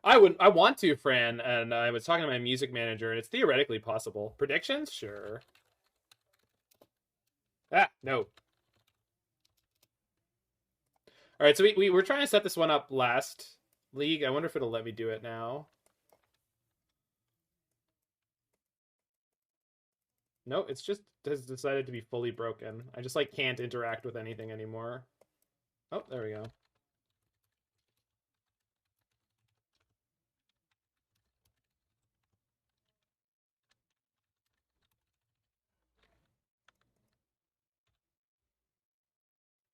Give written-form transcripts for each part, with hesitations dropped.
I want to, Fran, and I was talking to my music manager, and it's theoretically possible. Predictions? Sure. Ah, no. All right, so we were trying to set this one up last league. I wonder if it'll let me do it now. No, it's just has decided to be fully broken. I just like can't interact with anything anymore. Oh, there we go.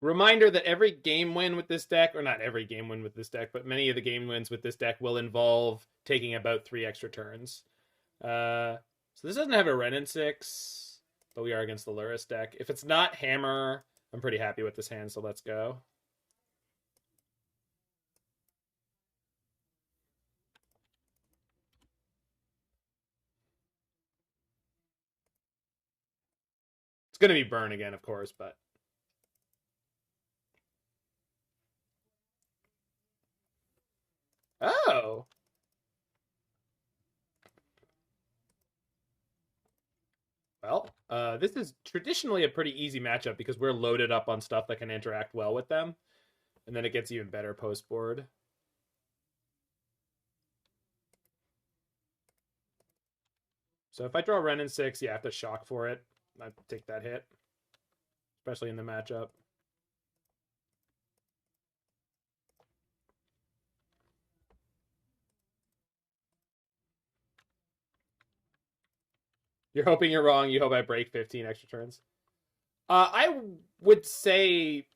Reminder that every game win with this deck, or not every game win with this deck, but many of the game wins with this deck will involve taking about 3 extra turns. So this doesn't have a Wrenn and Six, but we are against the Luris deck. If it's not Hammer, I'm pretty happy with this hand, so let's go. It's going to be Burn again, of course, but... Oh! Well, this is traditionally a pretty easy matchup because we're loaded up on stuff that can interact well with them. And then it gets even better post-board. So if I draw Wrenn and Six, yeah, I have to shock for it. I take that hit, especially in the matchup. You're hoping you're wrong. You hope I break 15 extra turns. I would say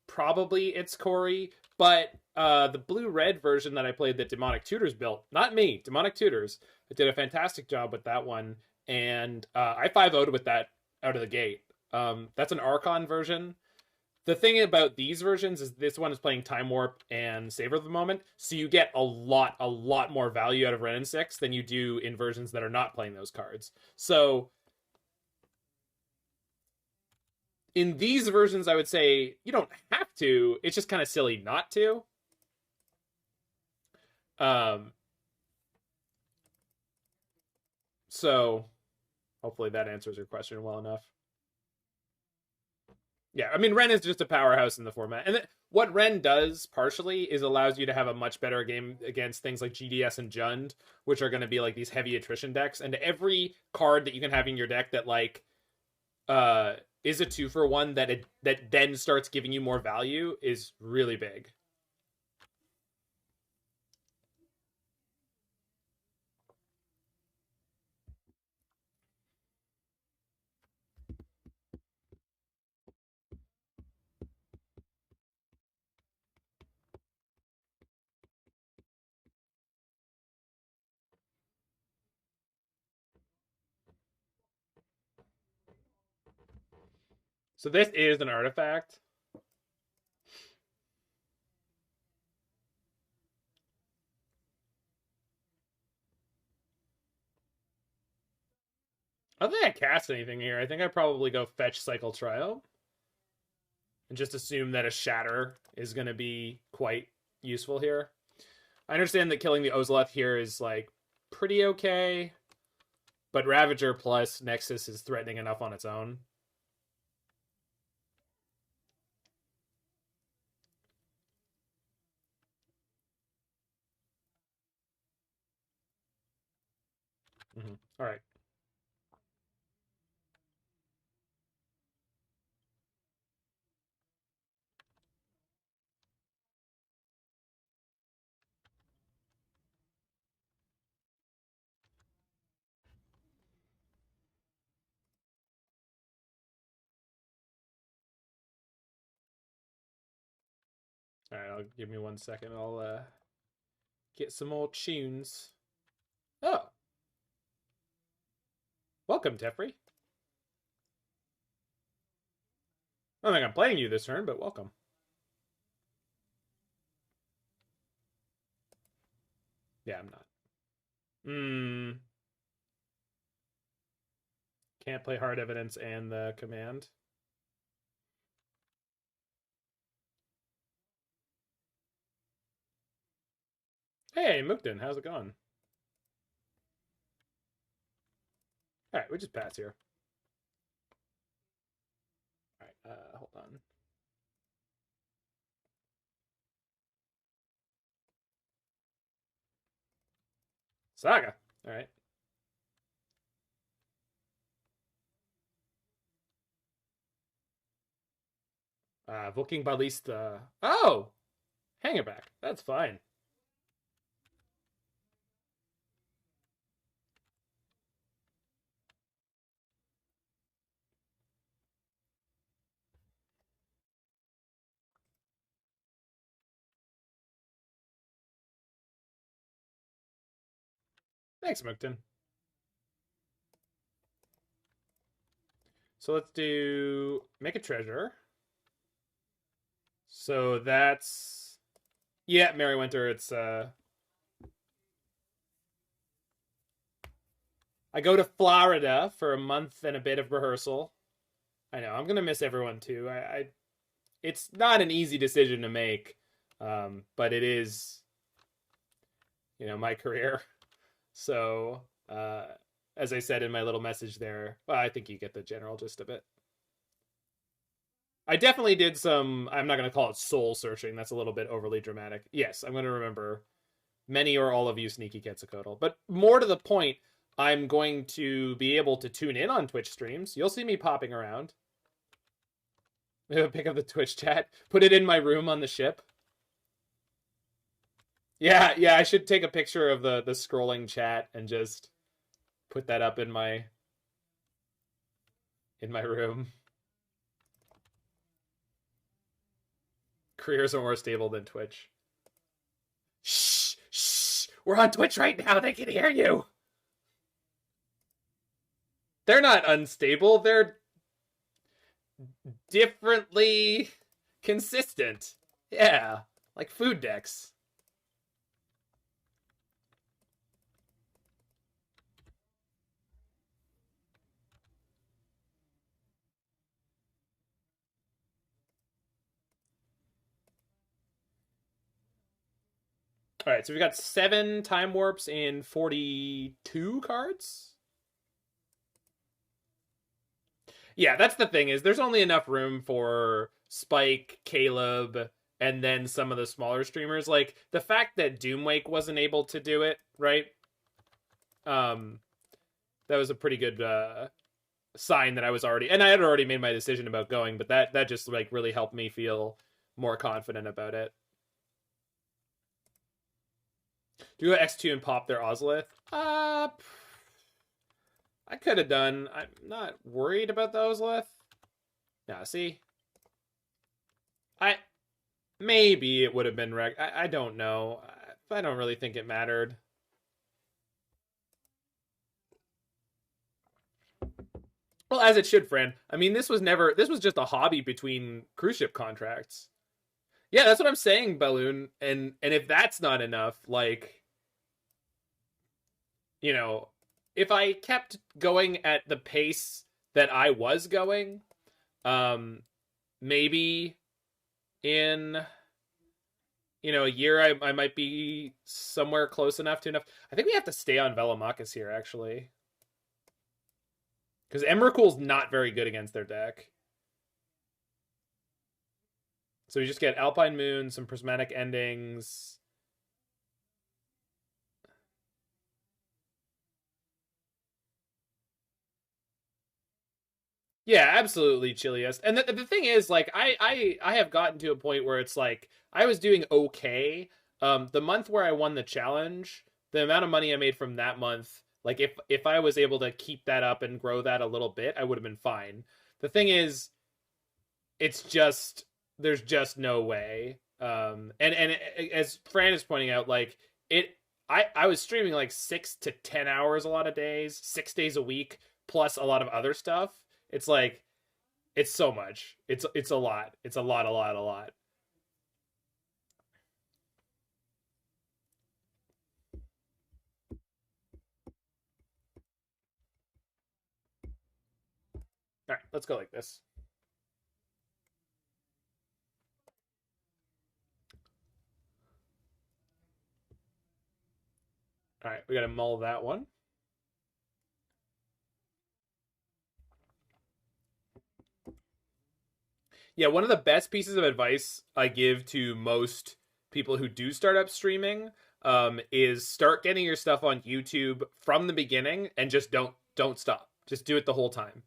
probably it's Corey, but the blue-red version that I played that Demonic Tutors built, not me, Demonic Tutors, did a fantastic job with that one, and I 5-0'd with that out of the gate. That's an Archon version. The thing about these versions is this one is playing Time Warp and Savor the Moment, so you get a lot more value out of Wrenn and Six than you do in versions that are not playing those cards. So in these versions, I would say you don't have to. It's just kind of silly not to. Um, so hopefully that answers your question well enough. Yeah, I mean, Wrenn is just a powerhouse in the format. And what Wrenn does partially is allows you to have a much better game against things like GDS and Jund, which are going to be like these heavy attrition decks. And every card that you can have in your deck that like is a 2-for-1 that then starts giving you more value is really big. So this is an artifact. I don't think I cast anything here. I think I probably go fetch Cycle Trial and just assume that a Shatter is going to be quite useful here. I understand that killing the Ozoleth here is like pretty okay, but Ravager plus Nexus is threatening enough on its own. Mm-hmm. All right. All right, I'll give me 1 second. I'll get some more tunes. Oh, welcome, Teferi. I don't think I'm playing you this turn, but welcome. Yeah, I'm not. Can't play Hard Evidence and the command. Hey, Mookden, how's it going? Alright, we just pass here. Alright, hold on. Saga. Alright. Volking Ballista. Oh! Hang it back. That's fine. Thanks, Mookden. So let's do make a treasure. So that's yeah, Merrywinter. It's I go to Florida for a month and a bit of rehearsal. I know I'm gonna miss everyone too. It's not an easy decision to make, but it is, my career. So as I said in my little message there, well, I think you get the general gist of it. I definitely did some, I'm not going to call it soul searching. That's a little bit overly dramatic. Yes, I'm going to remember many or all of you sneaky Quetzalcoatl. But more to the point, I'm going to be able to tune in on Twitch streams. You'll see me popping around. Pick up the Twitch chat. Put it in my room on the ship. Yeah, I should take a picture of the scrolling chat and just put that up in my room. Careers are more stable than Twitch. Shh. We're on Twitch right now. They can hear you. They're not unstable. They're differently consistent. Yeah, like food decks. All right, so we've got 7 time warps in 42 cards. Yeah, that's the thing is there's only enough room for Spike, Caleb, and then some of the smaller streamers. Like the fact that Doomwake wasn't able to do it, right? That was a pretty good sign that I was already, and I had already made my decision about going, but that just like really helped me feel more confident about it. Do you go X2 and pop their Ozolith? I could have done. I'm not worried about the Ozolith. Nah, see, maybe it would have been wrecked. I don't know. I don't really think it mattered. Well, as it should, friend. I mean, this was just a hobby between cruise ship contracts. Yeah, that's what I'm saying, Balloon. And if that's not enough, like, if I kept going at the pace that I was going, maybe in a year I might be somewhere close enough to enough. I think we have to stay on Velomachus here, actually. Because Emrakul's not very good against their deck. So we just get Alpine Moon, some prismatic endings. Yeah, absolutely, chilliest. And the thing is, like, I have gotten to a point where it's like I was doing okay. The month where I won the challenge, the amount of money I made from that month, like if I was able to keep that up and grow that a little bit, I would have been fine. The thing is, it's just there's just no way. And as Fran is pointing out, like I was streaming like 6 to 10 hours a lot of days, 6 days a week, plus a lot of other stuff. It's like it's so much. It's a lot. It's a lot. All right, let's go like this. All right, we got to mull that one. Yeah, one of the best pieces of advice I give to most people who do start up streaming is start getting your stuff on YouTube from the beginning and just don't stop. Just do it the whole time.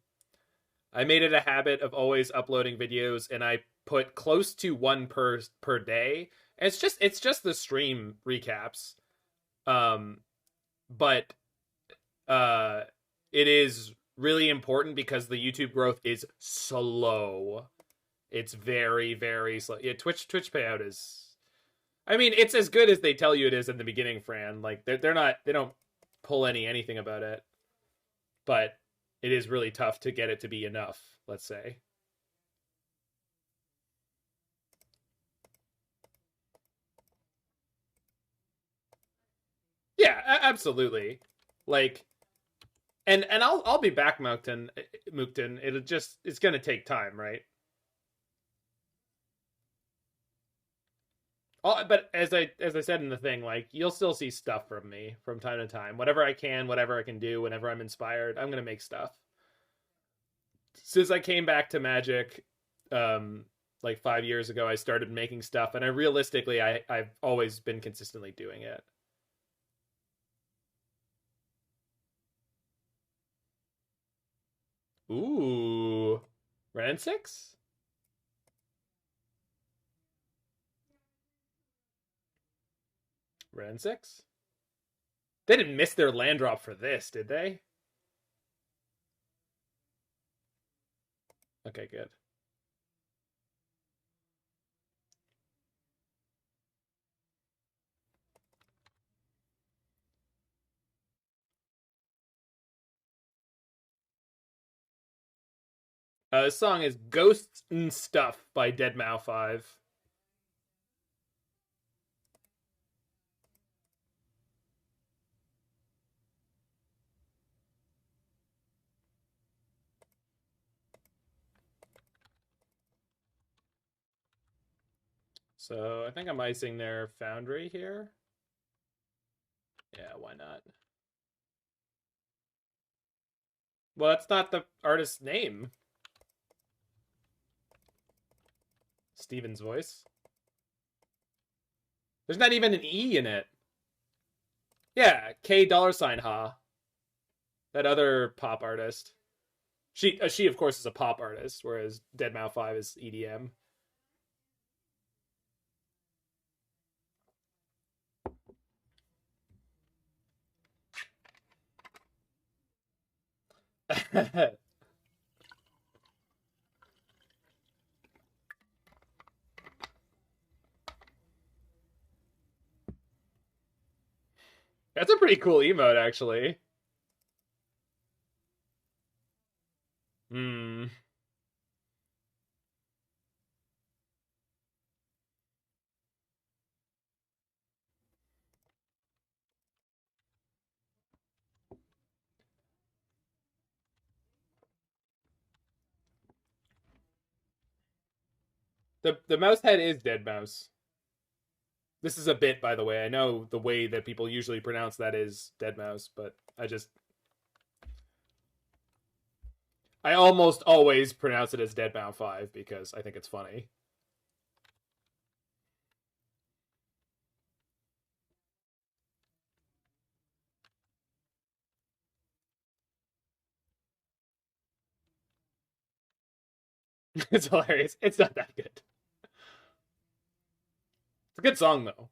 I made it a habit of always uploading videos, and I put close to one per day. And it's just the stream recaps, um, but it is really important because the YouTube growth is slow. It's very slow. Yeah, Twitch payout is. I mean, it's as good as they tell you it is in the beginning, Fran. Like they're not, they don't pull anything about it, but it is really tough to get it to be enough. Let's say. Yeah, absolutely. Like, and I'll be back, Mookton. It's gonna take time, right? But as I said in the thing, like you'll still see stuff from me from time to time. Whatever I can do, whenever I'm inspired, I'm gonna make stuff. Since I came back to Magic, like 5 years ago, I started making stuff, and I've always been consistently doing it. Ooh, Wrenn and Six. Wrenn and Six. They didn't miss their land drop for this, did they? Okay, good. This song is Ghosts and Stuff by Deadmau5. So I think I'm icing their Foundry here. Yeah, why not? Well, that's not the artist's name. Steven's voice. There's not even an E in it. Yeah, K $ ha. That other pop artist. She of course is a pop artist, whereas Deadmau5 is EDM. That's a pretty cool emote, actually. Hmm. The mouse head is Dead Mouse. This is a bit, by the way. I know the way that people usually pronounce that is Dead Mouse, but I almost always pronounce it as Deadmau5 because I think it's funny. It's hilarious. It's not that good. It's a good song though.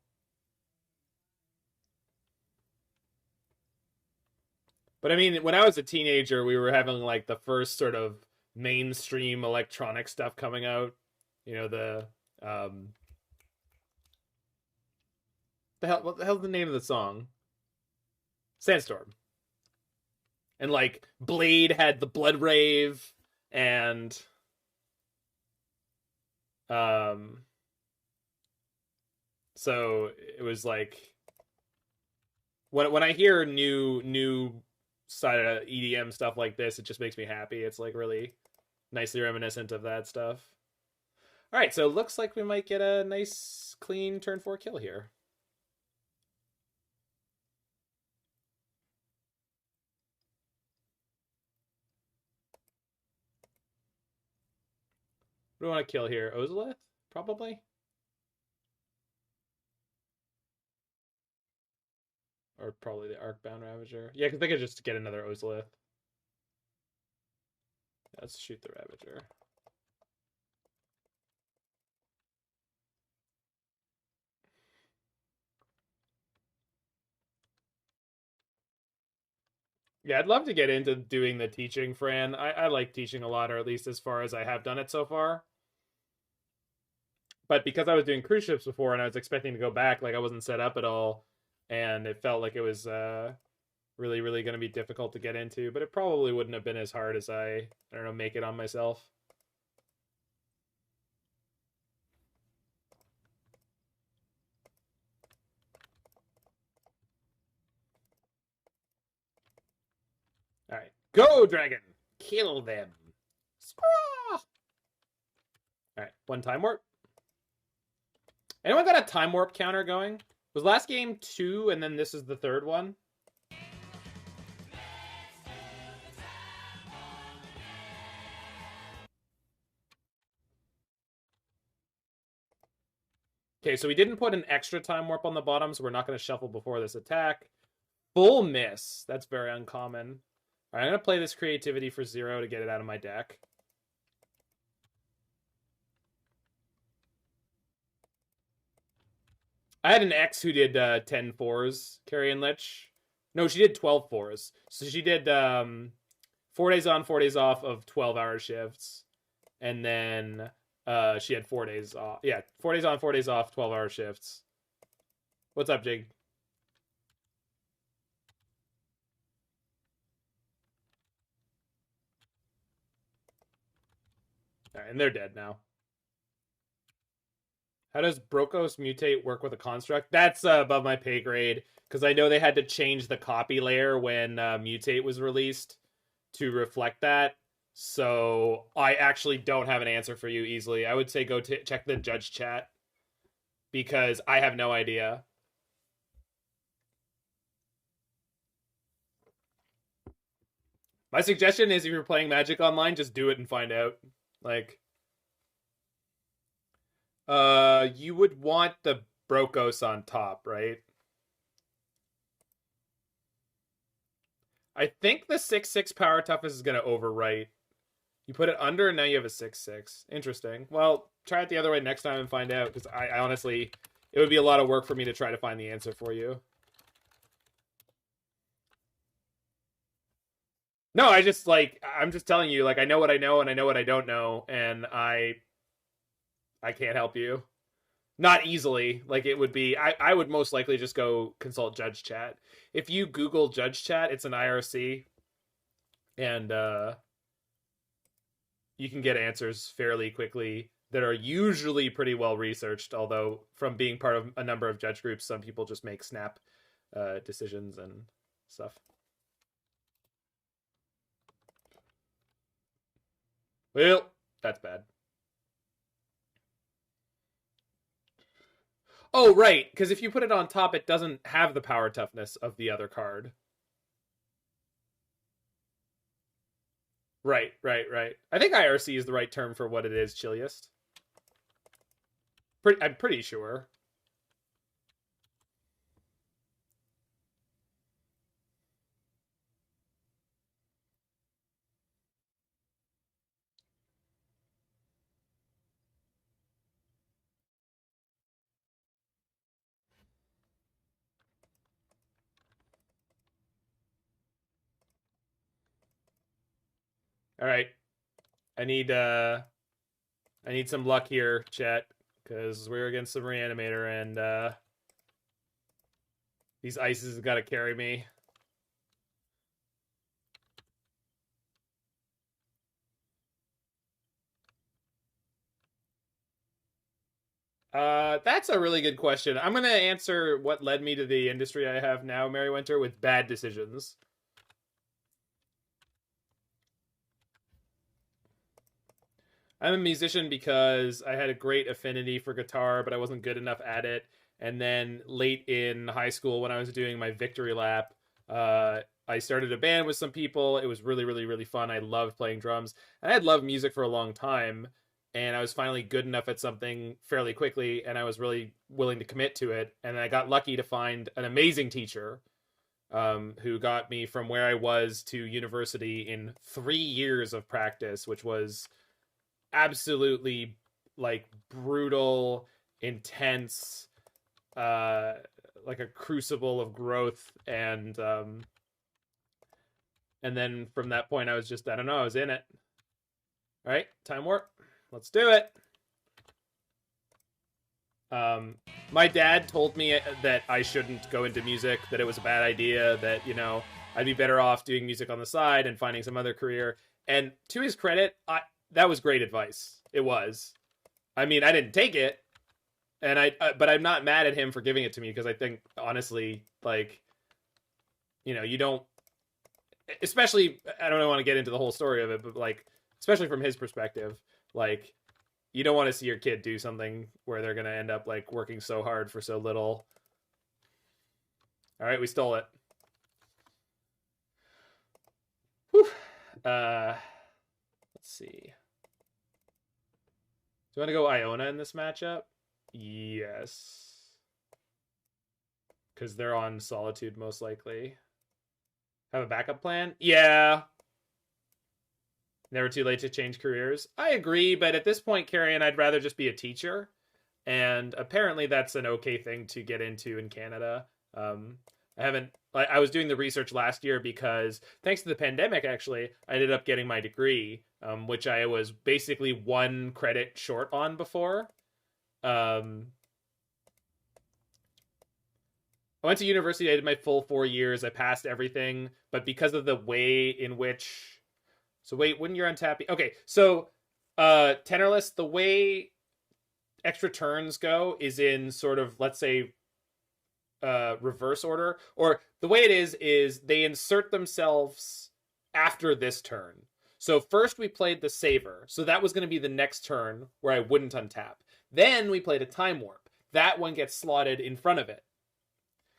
But I mean, when I was a teenager, we were having like the first sort of mainstream electronic stuff coming out. You know, what the hell's the name of the song? Sandstorm. And like Blade had the Blood Rave, and um so it was like when I hear new side of EDM stuff like this, it just makes me happy. It's like really nicely reminiscent of that stuff. All right, so it looks like we might get a nice clean turn 4 kill here. do I want to kill here? Ozolith? Probably? Or probably the Arcbound Ravager. Yeah, because they could just get another Ozolith. Let's shoot the Ravager. Yeah, I'd love to get into doing the teaching, Fran. I like teaching a lot, or at least as far as I have done it so far. But because I was doing cruise ships before and I was expecting to go back, like I wasn't set up at all. And it felt like it was really, really going to be difficult to get into. But it probably wouldn't have been as hard as I don't know, make it on myself. All right. Go, dragon! Kill them! Scraw! All right. One time warp. Anyone got a time warp counter going? Was last game 2 and then this is the third one? Okay, so we didn't put an extra time warp on the bottom, so we're not going to shuffle before this attack. Full miss. That's very uncommon. All right, I'm going to play this creativity for 0 to get it out of my deck. I had an ex who did 10 4s, Carrion Lich. No, she did 12 4s. So she did 4 days on, 4 days off of 12-hour shifts. And then she had 4 days off. Yeah, 4 days on, 4 days off, 12-hour shifts. What's up, Jig? All right, and they're dead now. How does Brokos Mutate work with a construct? That's above my pay grade, because I know they had to change the copy layer when Mutate was released to reflect that. So I actually don't have an answer for you easily. I would say go check the judge chat, because I have no idea. My suggestion is if you're playing Magic online, just do it and find out. Like, you would want the Brokos on top, right? I think the 6/6 power toughness is going to overwrite. You put it under, and now you have a 6/6. Interesting. Well, try it the other way next time and find out, because I honestly, it would be a lot of work for me to try to find the answer for you. No, I'm just telling you, like, I know what I know, and I know what I don't know, and I can't help you. Not easily. Like, it would be, I would most likely just go consult Judge Chat. If you Google Judge Chat, it's an IRC, and you can get answers fairly quickly that are usually pretty well researched, although from being part of a number of judge groups, some people just make snap decisions and stuff. Well, that's bad. Oh, right, because if you put it on top, it doesn't have the power toughness of the other card. Right. I think IRC is the right term for what it is, Chilliest. I'm pretty sure. All right. I need some luck here, chat, because we're against the Reanimator, and these ices have got to carry me. That's a really good question. I'm going to answer what led me to the industry I have now, Mary Winter, with bad decisions. I'm a musician because I had a great affinity for guitar, but I wasn't good enough at it. And then late in high school, when I was doing my victory lap, I started a band with some people. It was really, really, really fun. I loved playing drums. And I had loved music for a long time. and I was finally good enough at something fairly quickly, and I was really willing to commit to it. And I got lucky to find an amazing teacher who got me from where I was to university in 3 years of practice, which was absolutely like brutal, intense, like a crucible of growth. And then from that point, I was just, I don't know, I was in it. All right, time warp. Let's do it. My dad told me that I shouldn't go into music, that it was a bad idea, that, you know, I'd be better off doing music on the side and finding some other career. And to his credit, that was great advice. It was. I mean, I didn't take it, and but I'm not mad at him for giving it to me, because I think, honestly, like, you know, you don't, especially, I don't want to get into the whole story of it, but like, especially from his perspective, like, you don't want to see your kid do something where they're going to end up like working so hard for so little. All right, we stole it. Whew. Let's see. Do you want to go Iona in this matchup? Yes. Because they're on Solitude, most likely. Have a backup plan? Yeah. Never too late to change careers. I agree, but at this point, Carrion, I'd rather just be a teacher. And apparently that's an okay thing to get into in Canada. I was doing the research last year because, thanks to the pandemic, actually, I ended up getting my degree, which I was basically 1 credit short on before. I went to university, I did my full 4 years, I passed everything, but because of the way in which... So wait, when you're untapping... Okay, so Tenorless, the way extra turns go is in sort of, let's say, reverse order. Or the way it is they insert themselves after this turn. So first we played the Savor. So that was going to be the next turn where I wouldn't untap. Then we played a Time Warp. That one gets slotted in front of it,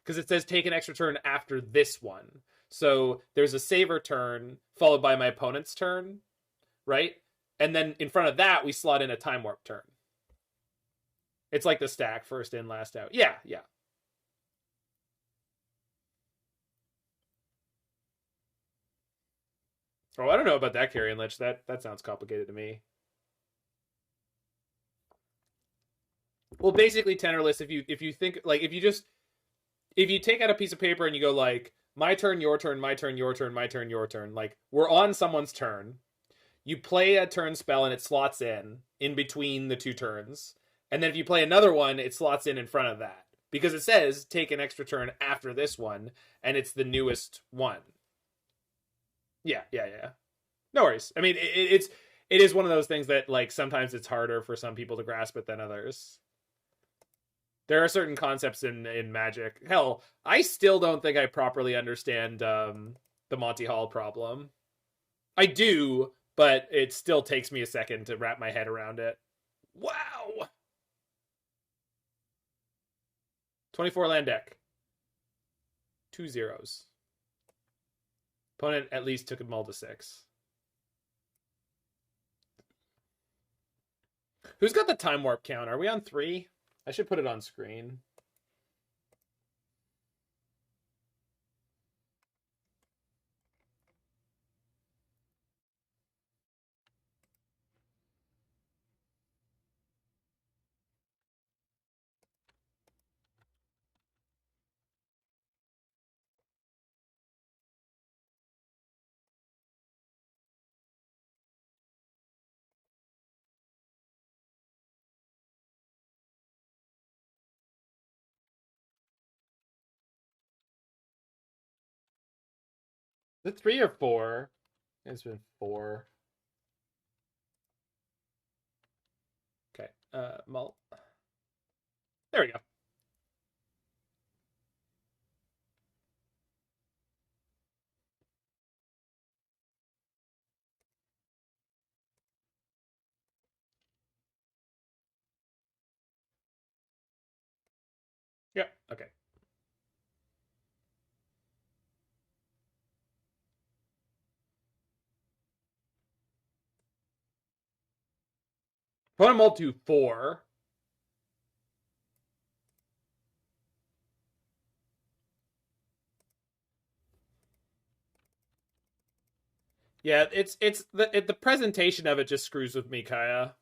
because it says take an extra turn after this one. So there's a Savor turn followed by my opponent's turn, right? And then in front of that, we slot in a Time Warp turn. It's like the stack, first in, last out. Yeah. Oh, I don't know about that, Carrion Lich. That sounds complicated to me. Well, basically, Tenorless, if you think, like, if you take out a piece of paper and you go like, my turn, your turn, my turn, your turn, my turn, your turn. Like, we're on someone's turn. You play a turn spell and it slots in between the 2 turns. And then if you play another one, it slots in front of that. Because it says take an extra turn after this one, and it's the newest one. Yeah. No worries. I mean, it is one of those things that, like, sometimes it's harder for some people to grasp it than others. There are certain concepts in Magic. Hell, I still don't think I properly understand the Monty Hall problem. I do, but it still takes me a second to wrap my head around it. Wow! 24 land deck. 2 zeros. Opponent at least took a mull to 6. Who's got the Time Warp count? Are we on 3? I should put it on screen. The 3 or 4? It's been 4. Okay. Mull. There we go. Yep. Okay. Opponent mulled to 4. Yeah, it's the presentation of it just screws with me, Kaya.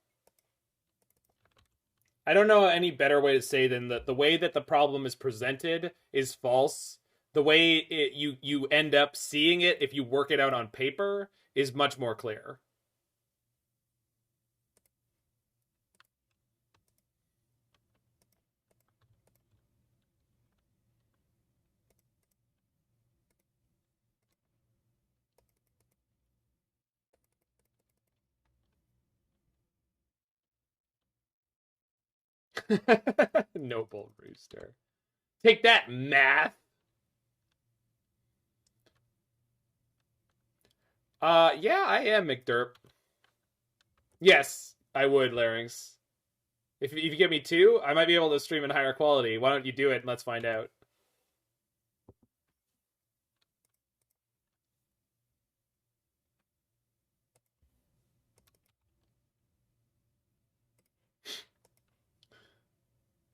I don't know any better way to say than that the way that the problem is presented is false. The way you end up seeing it if you work it out on paper is much more clear. Noble Rooster. Take that, math. Yeah, I am McDerp. Yes, I would, Larynx. If you give me 2, I might be able to stream in higher quality. Why don't you do it and let's find out.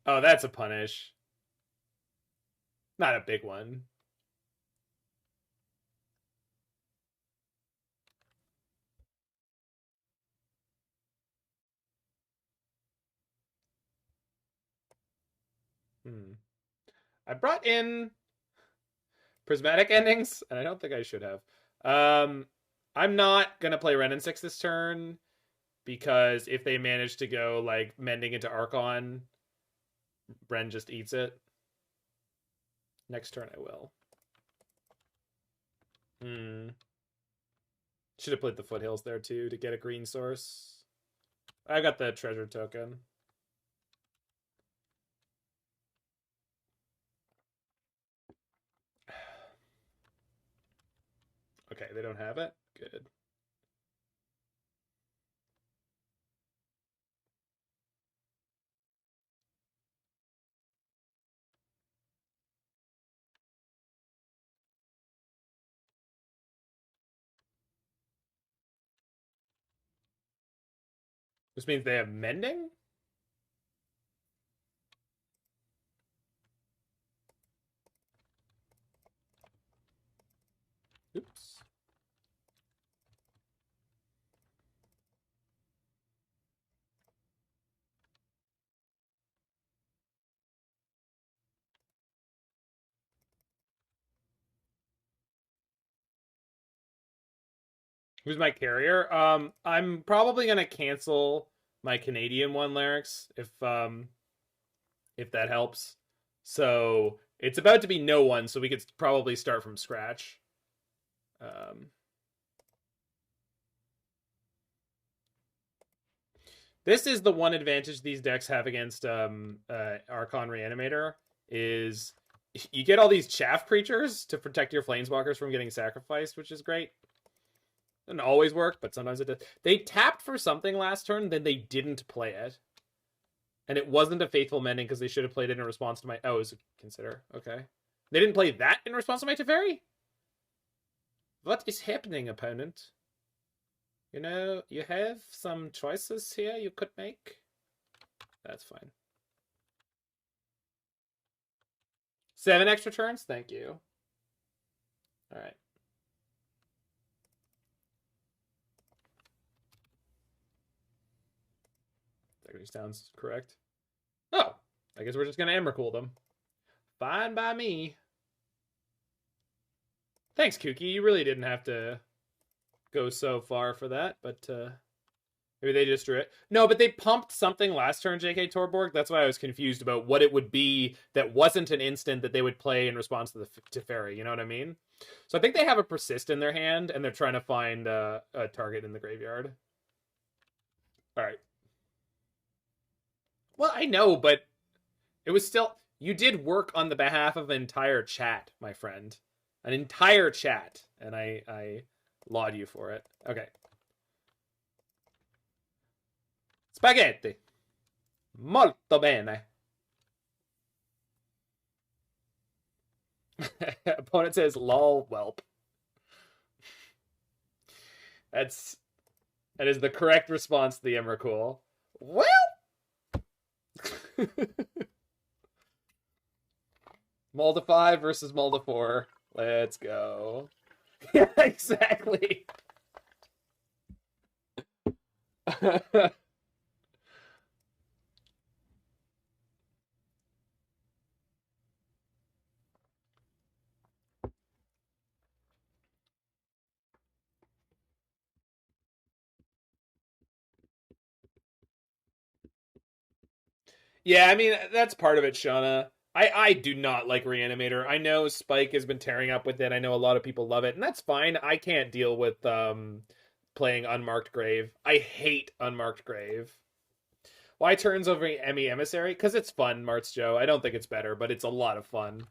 Oh, that's a punish. Not a big one. I brought in prismatic endings, and I don't think I should have. I'm not gonna play Wrenn and Six this turn because if they manage to go like mending into Archon, Wrenn just eats it. Next turn I will. Should have played the Foothills there too to get a green source. I got the treasure token. Okay, they don't have it? Good. This means they have mending? Oops. Who's my carrier? I'm probably gonna cancel my Canadian one, Larynx, if that helps. So it's about to be no one, so we could probably start from scratch. This is the one advantage these decks have against Archon Reanimator is you get all these chaff creatures to protect your planeswalkers from getting sacrificed, which is great. Doesn't always work, but sometimes it does. They tapped for something last turn, then they didn't play it. And it wasn't a faithful mending because they should have played it in response to my... Oh, it was a consider. Okay. They didn't play that in response to my Teferi? What is happening, opponent? You know, you have some choices here you could make. That's fine. 7 extra turns? Thank you. All right. That sounds correct. Oh, I guess we're just going to Emrakul them. Fine by me. Thanks, Kooky. You really didn't have to go so far for that, but maybe they just drew it. No, but they pumped something last turn, JK Torborg. That's why I was confused about what it would be that wasn't an instant that they would play in response to the Teferi. You know what I mean? So I think they have a persist in their hand, and they're trying to find a target in the graveyard. All right. Well, I know, but it was still... You did work on the behalf of an entire chat, my friend. An entire chat. And I laud you for it. Okay. Spaghetti. Molto bene. Opponent says, lol, whelp. That is the correct response to the Emrakul. Well. Molda 5 versus Molda 4. Let's go. Yeah, exactly. Yeah, I mean, that's part of it, Shauna. I do not like Reanimator. I know Spike has been tearing up with it. I know a lot of people love it, and that's fine. I can't deal with playing Unmarked Grave. I hate Unmarked Grave. Why turns over Emmy Emissary? Because it's fun, Marts Joe. I don't think it's better, but it's a lot of fun.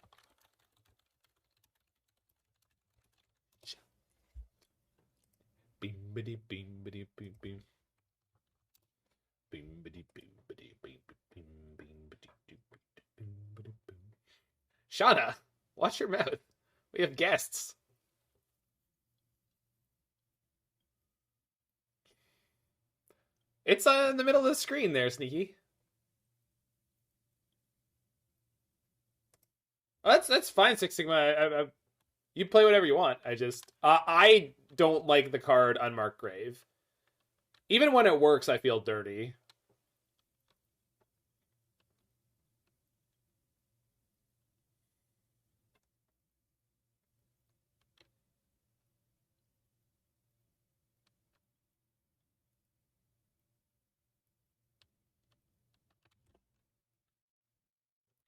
Shauna, watch your mouth. We have guests. It's in the middle of the screen there, Sneaky. Oh, that's fine, Six Sigma. You play whatever you want. I don't like the card Unmarked Grave. Even when it works, I feel dirty.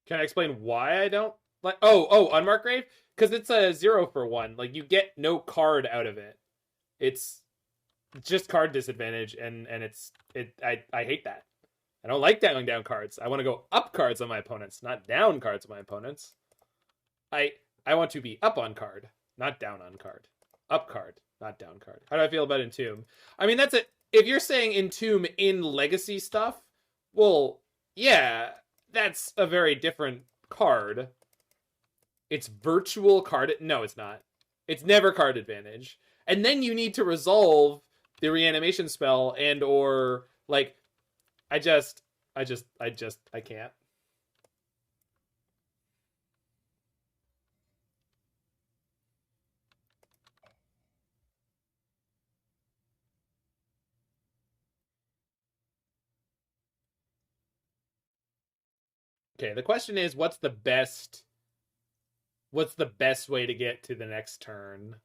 Can I explain why I don't like? Oh, Unmarked Grave, because it's a 0-for-1. Like you get no card out of it. It's just card disadvantage, and I hate that. I don't like down cards. I want to go up cards on my opponents, not down cards on my opponents. I want to be up on card, not down on card. Up card, not down card. How do I feel about Entomb? I mean, that's it. If you're saying Entomb in Legacy stuff, well, yeah, that's a very different card. It's virtual card. No, it's not. It's never card advantage. And then you need to resolve the reanimation spell and or like I can't. Okay, the question is what's the best way to get to the next turn?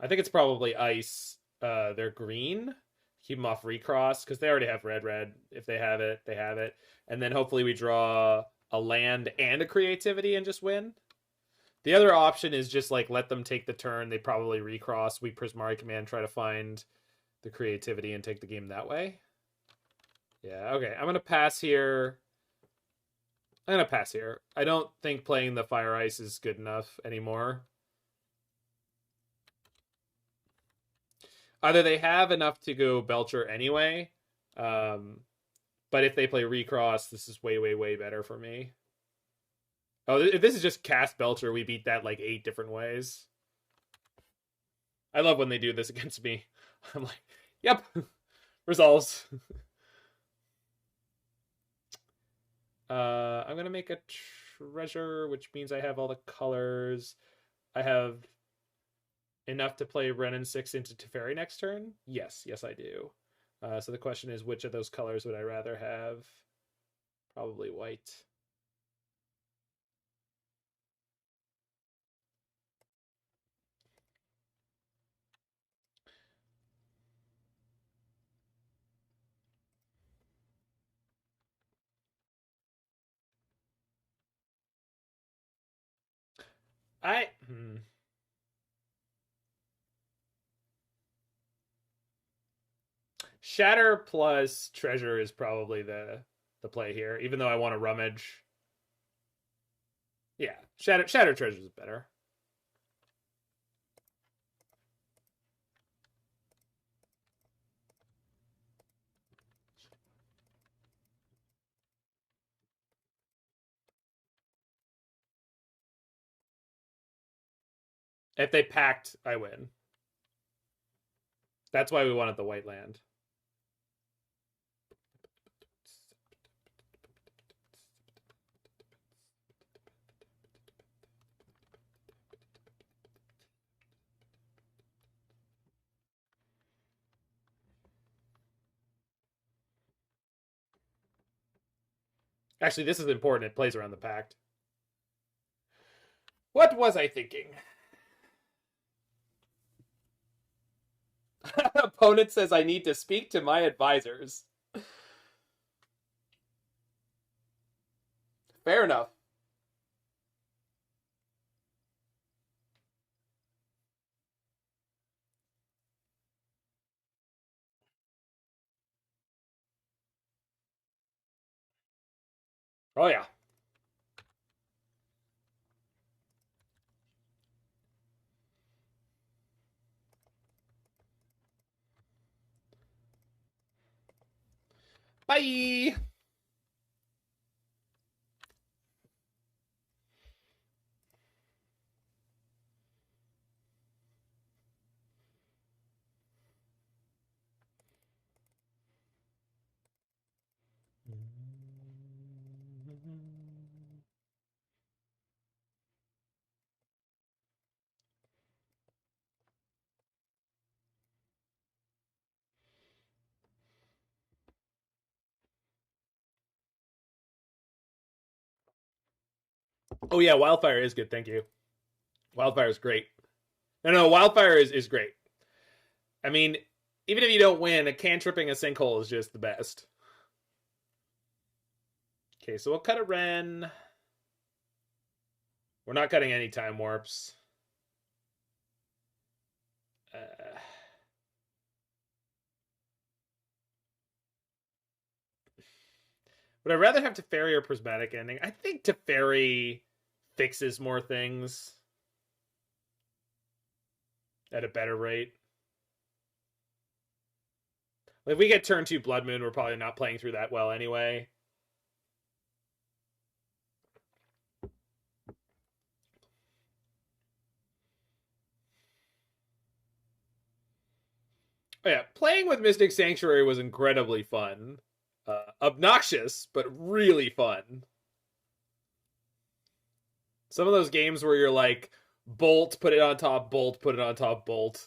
I think it's probably ice. They're green. Keep them off recross because they already have red. If they have it, they have it. And then hopefully we draw a land and a creativity and just win. The other option is just like let them take the turn. They probably recross. We Prismari Command, try to find the creativity and take the game that way. Yeah, okay. I'm gonna pass here. I don't think playing the Fire Ice is good enough anymore. Either they have enough to go Belcher anyway, but if they play Recross, this is way better for me. Oh, if this is just cast Belcher, we beat that like 8 different ways. I love when they do this against me. I'm like, yep, resolves. I'm gonna make a treasure, which means I have all the colors. I have enough to play Wrenn and Six into Teferi next turn? Yes, I do. So the question is, which of those colors would I rather have? Probably white. Shatter plus treasure is probably the play here, even though I want to rummage. Yeah, shatter treasure is better. If they packed, I win. That's why we wanted the white land. Actually, this is important. It plays around the pact. What was I thinking? Opponent says I need to speak to my advisors. Fair enough. Oh, yeah. Bye! Oh, yeah, Wildfire is good. Thank you. Wildfire is great. No, Wildfire is great. I mean, even if you don't win, a cantripping a sinkhole is just the best. Okay, so we'll cut a Wrenn. We're not cutting any time warps. Would I rather have Teferi or Prismatic Ending? I think Teferi fixes more things at a better rate. If we get turn 2 Blood Moon, we're probably not playing through that well anyway. Oh, yeah, playing with Mystic Sanctuary was incredibly fun. Obnoxious, but really fun. Some of those games where you're like, bolt, put it on top, bolt, put it on top, bolt,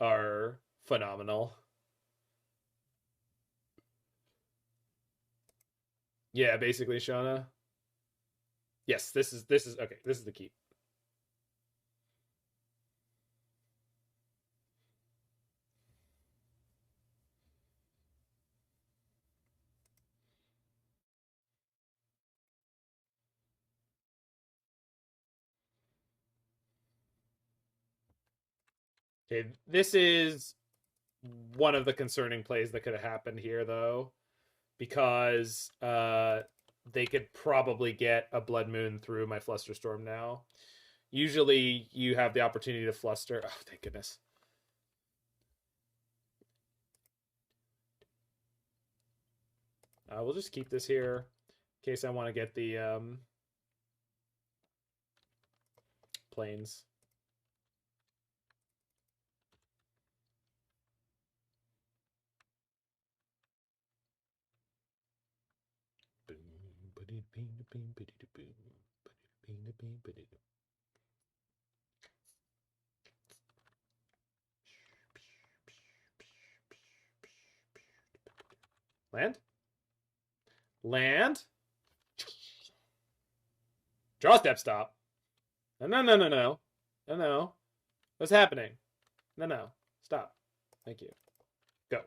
are phenomenal. Yeah, basically, Shauna. Yes, this is okay. This is the keep. Okay, this is one of the concerning plays that could have happened here, though, because they could probably get a Blood Moon through my Flusterstorm now. Usually, you have the opportunity to fluster. Oh, thank goodness. We'll just keep this here in case I want to get the planes. Land? Land? Draw step stop. No, no, no, no, no. No, no. What's happening? No, no. Stop. Thank you. Go.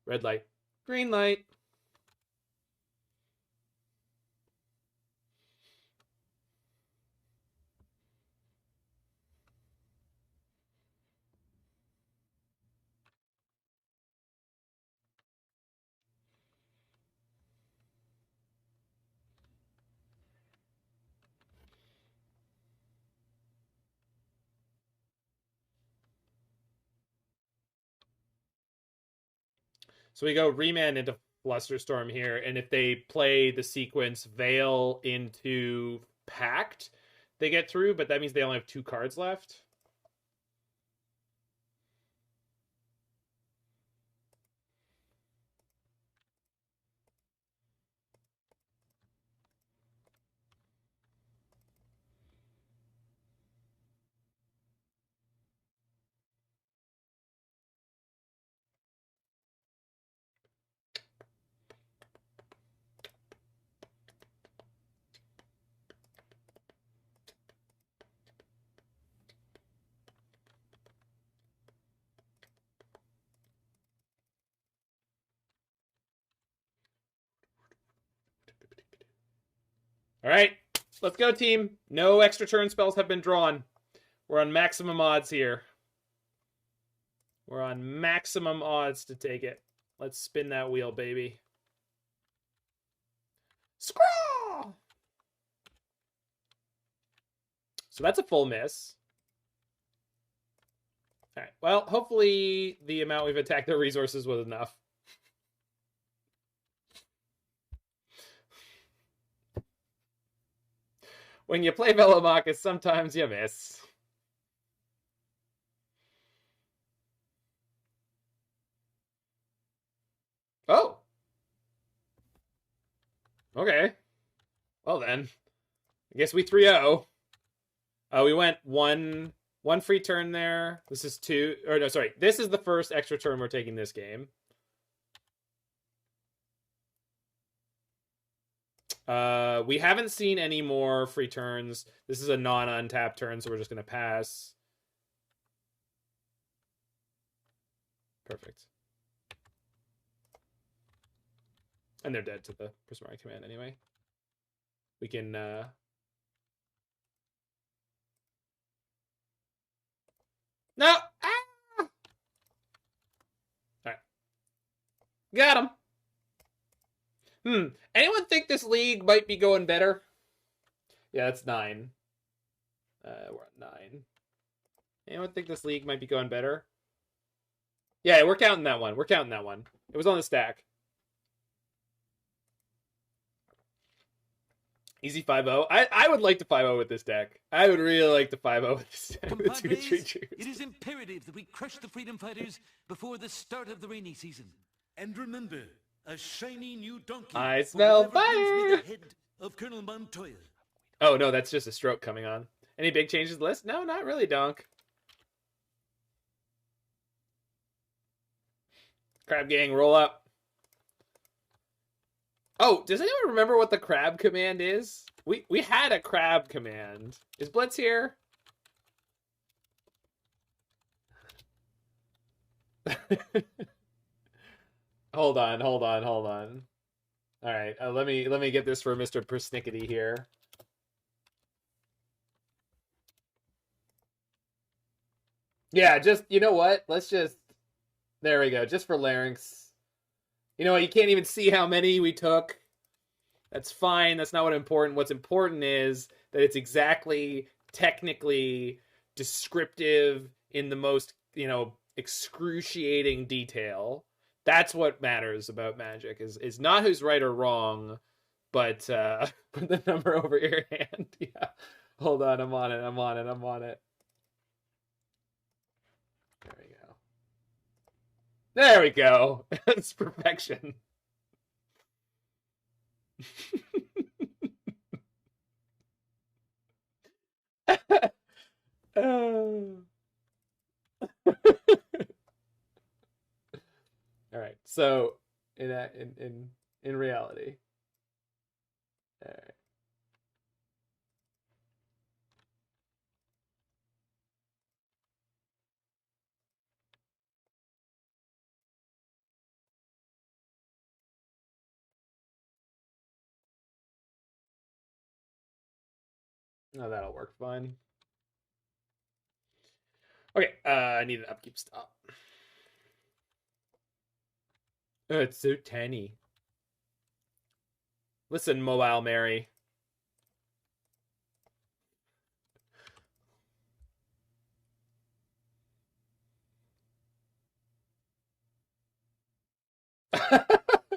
Red light. Green light. So we go Remand into Flusterstorm here, and if they play the sequence Veil into Pact, they get through, but that means they only have 2 cards left. All right, let's go, team. No extra turn spells have been drawn. We're on maximum odds here. We're on maximum odds to take it. Let's spin that wheel, baby. Scrawl! So that's a full miss. All right. Well, hopefully the amount we've attacked their resources was enough. When you play Velomachus, sometimes you miss. Oh. Okay. Well then. I guess we 3-0. We went one free turn there. This is 2. Or no, sorry. This is the first extra turn we're taking this game. We haven't seen any more free turns. This is a non-untapped turn, so we're just going to pass. Perfect. And they're dead to the Prismari Command anyway. We can... No! Ah! Alright. Got him! Anyone think this league might be going better? Yeah, that's 9. We're at 9. Anyone think this league might be going better? Yeah, we're counting that one. We're counting that one. It was on the stack. Easy 5-0. I would like to 5-0 with this deck. I would really like to 5-0 with this deck. With 2 creatures. It is imperative that we crush the freedom fighters before the start of the rainy season. And remember, a shiny new donkey. I smell fire! The head of Colonel Montoya. Oh, no, that's just a stroke coming on. Any big changes to the list? No, not really, Donk. Crab gang, roll up. Oh, does anyone remember what the crab command is? We had a crab command. Is Blitz here? Hold on. All right, let me get this for Mr. Persnickety here. Yeah, just, you know what? Let's just... There we go, just for Larynx. You know what? You can't even see how many we took. That's fine. That's not what's important. What's important is that it's exactly, technically, descriptive in the most, excruciating detail. That's what matters about Magic. Is not who's right or wrong, but put the number over your hand. Yeah. Hold on. I'm on it. There we go. It's perfection. All right. So in reality. All right. Oh, that'll work fine. Okay, I need an upkeep stop. Oh, it's so tiny. Listen, Mobile Mary.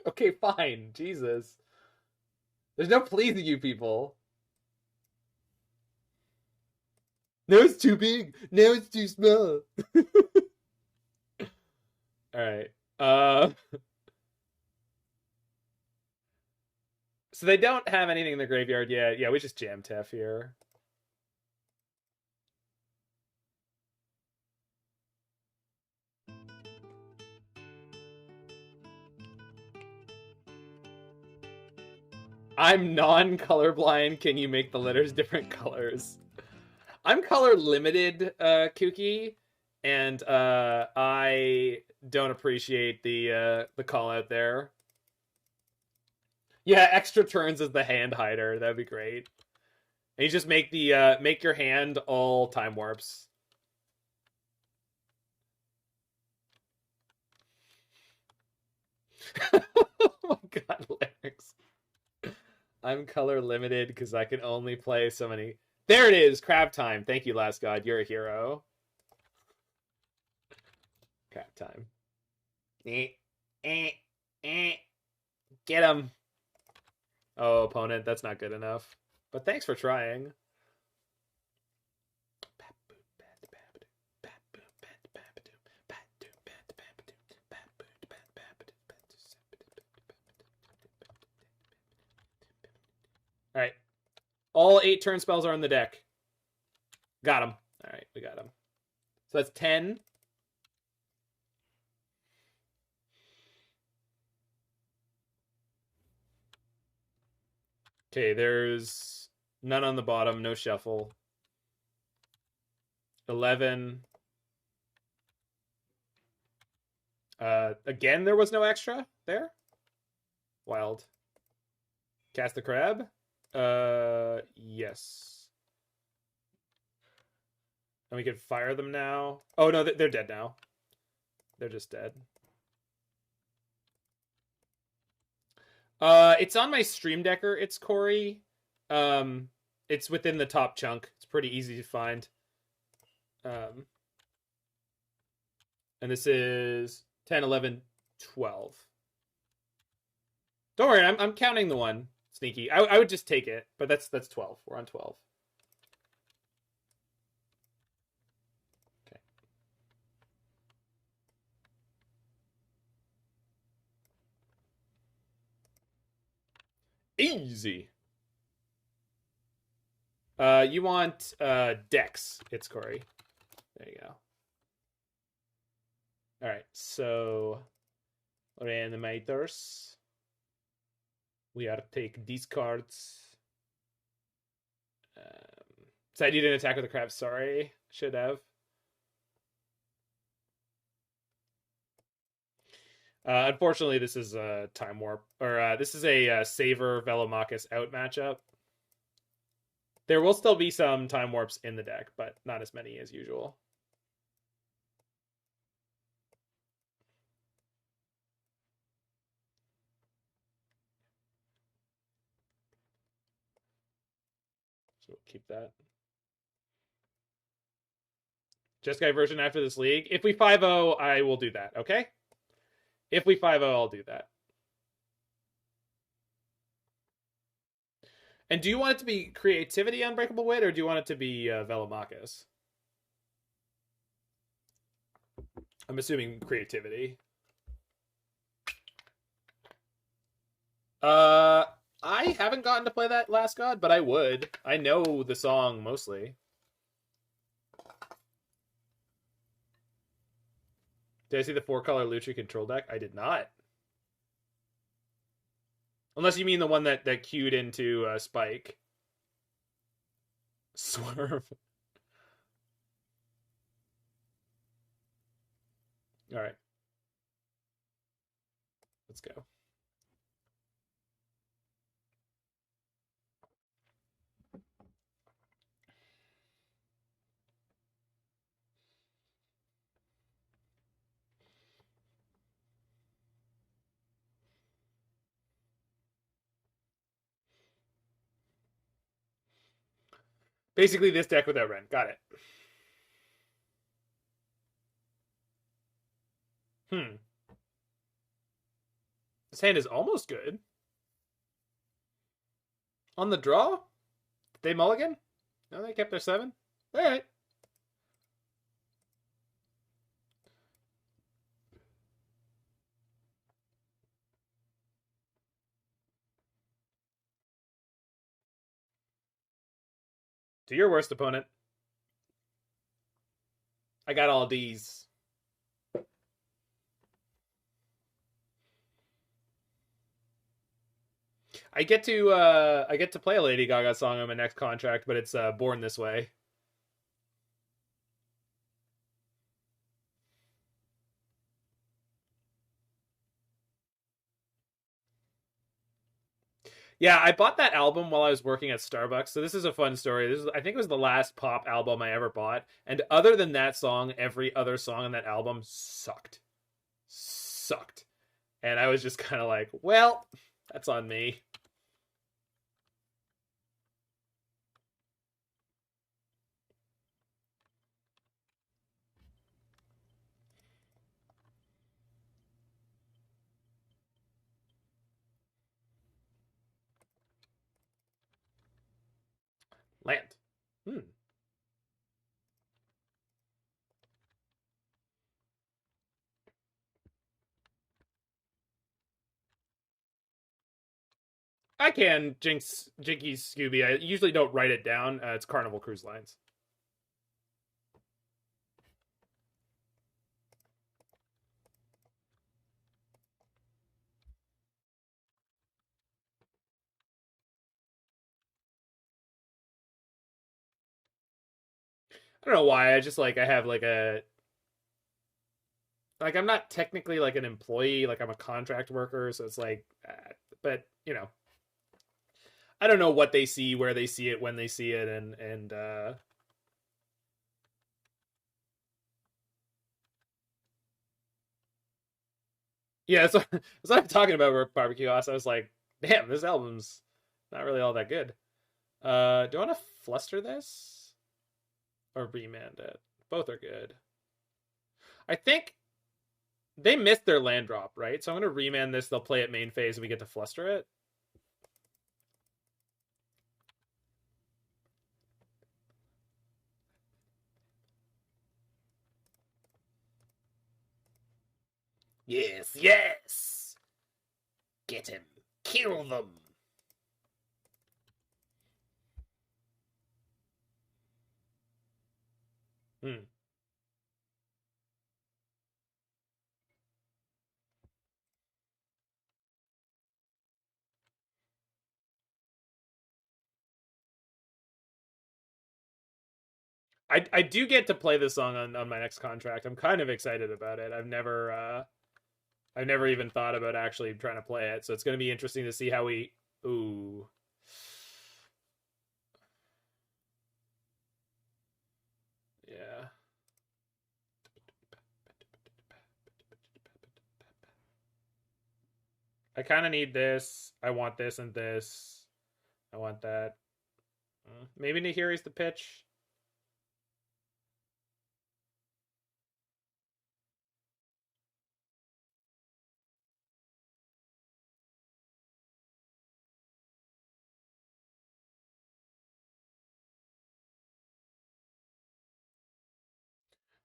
Okay, fine. Jesus. There's no pleasing you people. No, it's too big. No, it's too small. Alright. So they don't have anything in the graveyard yet. Yeah, we just jam Tef here. I'm non-colorblind. Can you make the letters different colors? I'm color limited, Kuki, and I don't appreciate the call out there. Yeah, extra turns as the hand hider. That'd be great. And you just make the make your hand all time warps. Oh my god, Larynx. I'm color limited because I can only play so many. There it is, crab time. Thank you, last god. You're a hero. Crab time. Get him. Oh, opponent, that's not good enough. But thanks for trying. All right. All 8 turn spells are in the deck. Got him. All right, we got him. So that's 10. Okay, there's none on the bottom, no shuffle. 11. Again, there was no extra there. Wild. Cast the crab. Yes. And we can fire them now. Oh no, they're dead now. They're just dead. It's on my Stream Decker. It's Corey. It's within the top chunk. It's pretty easy to find. And this is 10, 11, 12. Don't worry, I'm counting the one. Sneaky. I would just take it, but that's 12. We're on 12. Okay. Easy. You want Dex. It's Corey. There you go. All right, so reanimators. We are take these cards. So I didn't attack with the crab. Sorry, should have. Unfortunately, this is a time warp, or this is a Savor Velomachus out matchup. There will still be some time warps in the deck, but not as many as usual. So we'll keep that. Jeskai version after this league. If we 5-0, I will do that, okay? If we 5-0, I'll do that. And do you want it to be Creativity Unbreakable Wit, or do you want it to be Velomachus? I'm assuming Creativity. I haven't gotten to play that Last God, but I would. I know the song mostly. Did I see the 4-color Lutri control deck? I did not. Unless you mean the one that queued into Spike. Swerve. All right. Let's go. Basically this deck without Wrenn. Got it. This hand is almost good. On the draw? Did they mulligan? No, they kept their 7? Alright. To your worst opponent. I got all these. I get to play a Lady Gaga song on my next contract, but it's Born This Way. Yeah, I bought that album while I was working at Starbucks. So this is a fun story. I think it was the last pop album I ever bought. And other than that song, every other song on that album sucked. Sucked. And I was just kind of like, well, that's on me. Land. Hmm. I can Jinky Scooby. I usually don't write it down. It's Carnival Cruise Lines. I don't know why. I just like I have like a like I'm not technically like an employee. Like I'm a contract worker, so it's like, but you know, I don't know what they see, where they see it, when they see it, and yeah, so that's what I'm talking about. Barbecue Sauce. I was like, damn, this album's not really all that good. Do I want to fluster this or remand it? Both are good. I think they missed their land drop, right? So I'm gonna remand this. They'll play it main phase, and we get to fluster it. Yes, yes. Get him. Kill them. Hmm. I do get to play this song on my next contract. I'm kind of excited about it. I've never even thought about actually trying to play it, so it's going to be interesting to see how we. Ooh. Yeah. I kind of need this. I want this and this. I want that. Maybe Nahiri's the pitch.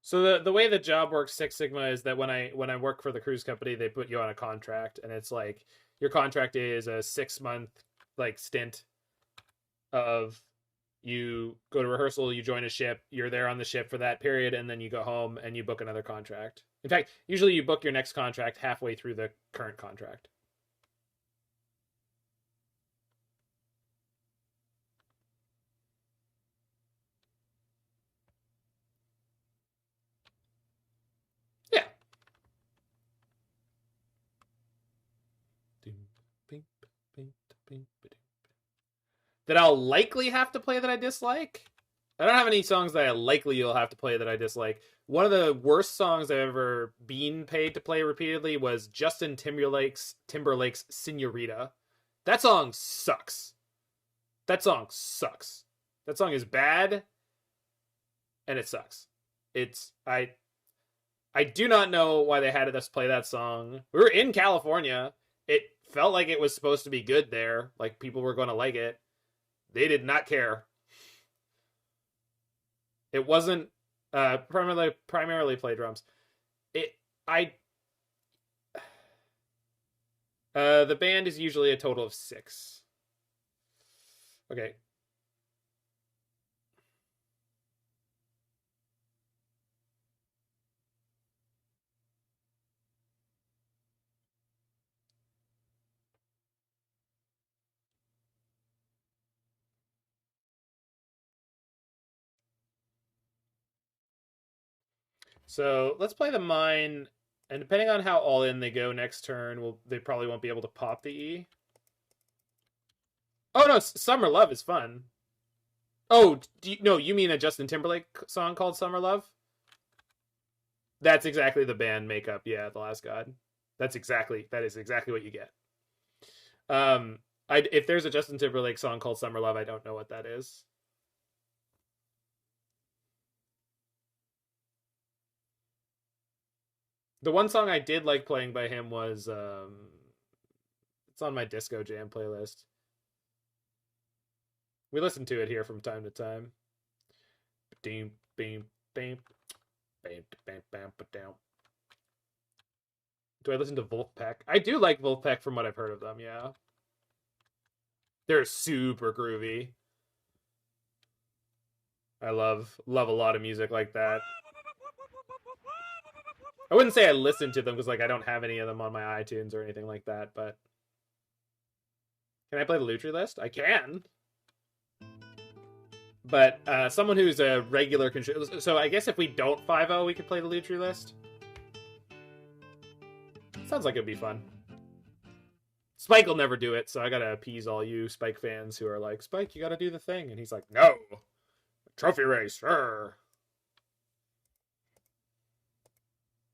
So the way the job works, Six Sigma, is that when I work for the cruise company, they put you on a contract, and it's like your contract is a 6 month like stint of you go to rehearsal, you join a ship, you're there on the ship for that period, and then you go home and you book another contract. In fact, usually you book your next contract halfway through the current contract. Yeah. That I'll likely have to play that I dislike. I don't have any songs that I likely you'll have to play that I dislike. One of the worst songs I've ever been paid to play repeatedly was Justin Timberlake's Senorita. That song sucks. That song sucks. That song is bad and it sucks. It's I do not know why they had us play that song. We were in California. It felt like it was supposed to be good there, like people were going to like it. They did not care. It wasn't primarily play drums. It I The band is usually a total of 6. Okay. So let's play the mine, and depending on how all in they go next turn, they probably won't be able to pop the E. Oh no, Summer Love is fun. Oh, no, you mean a Justin Timberlake song called Summer Love? That's exactly the band makeup. Yeah, The Last God. That is exactly what you get. If there's a Justin Timberlake song called Summer Love, I don't know what that is. The one song I did like playing by him was it's on my Disco Jam playlist. We listen to it here from time to time. Do I listen to Wolfpack? I do like Wolfpack from what I've heard of them, yeah. They're super groovy. I love a lot of music like that. I wouldn't say I listen to them because like I don't have any of them on my iTunes or anything like that, but can I play the Lutri list? I can. But someone who's a regular contributor. So I guess if we don't 5-0, we could play the Lutri list. Sounds like it'd be fun. Spike will never do it, so I gotta appease all you Spike fans who are like, Spike, you gotta do the thing. And he's like, no. Trophy race, sure.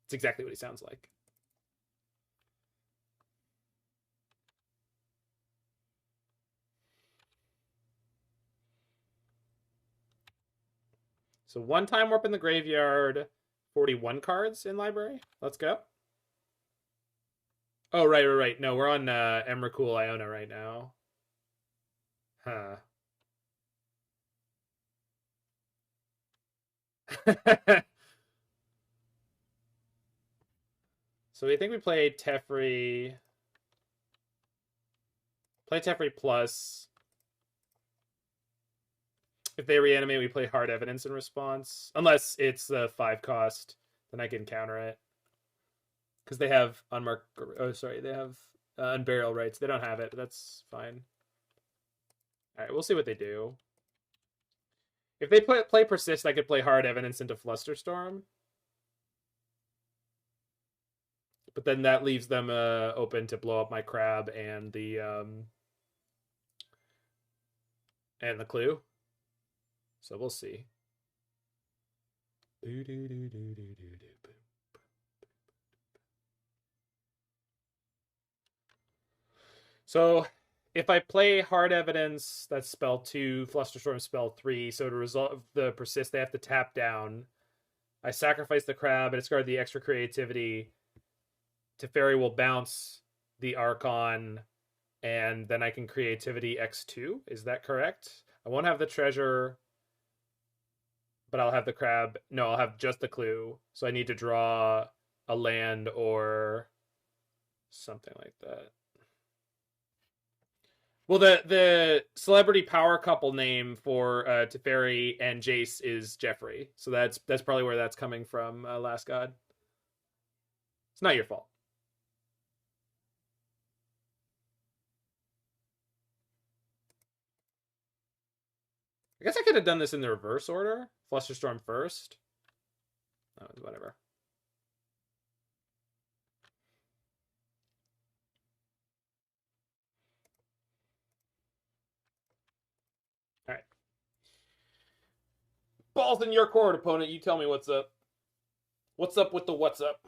It's exactly what he sounds like. So 1-time warp in the graveyard, 41 cards in library. Let's go. Oh, right. No, we're on Emrakul, Iona right now. Huh. So we think we play Teferi. Play Teferi plus. If they reanimate, we play Hard Evidence in response. Unless it's the 5 cost, then I can counter it. Because they have unmarked. Oh, sorry, they have unburial rights. They don't have it, but that's fine. All right, we'll see what they do. If they play Persist, I could play Hard Evidence into Flusterstorm. But then that leaves them open to blow up my crab and the clue. So we'll see. So if I play Hard Evidence, that's spell 2, Flusterstorm spell 3. So to resolve the Persist, they have to tap down. I sacrifice the crab and discard the extra creativity. Teferi will bounce the Archon, and then I can creativity X2. Is that correct? I won't have the treasure, but I'll have the crab. No, I'll have just the clue. So I need to draw a land or something like that. Well, the celebrity power couple name for Teferi and Jace is Jeffrey. So that's probably where that's coming from, Last God. It's not your fault. I guess I could have done this in the reverse order. Flusterstorm first. Oh, whatever. All right. Balls in your court, opponent. You tell me what's up. What's up with the what's up?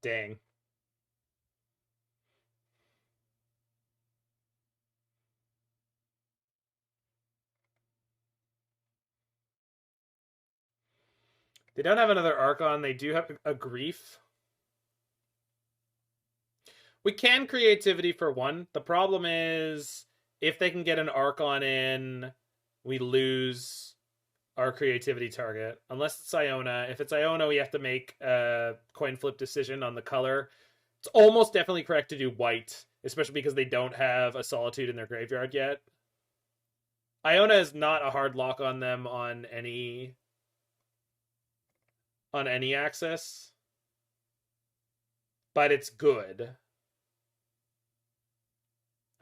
Dang. They don't have another Archon. They do have a Grief. We can creativity for 1. The problem is if they can get an Archon in, we lose our creativity target. Unless it's Iona. If it's Iona, we have to make a coin flip decision on the color. It's almost definitely correct to do white, especially because they don't have a Solitude in their graveyard yet. Iona is not a hard lock on them on any access, but it's good.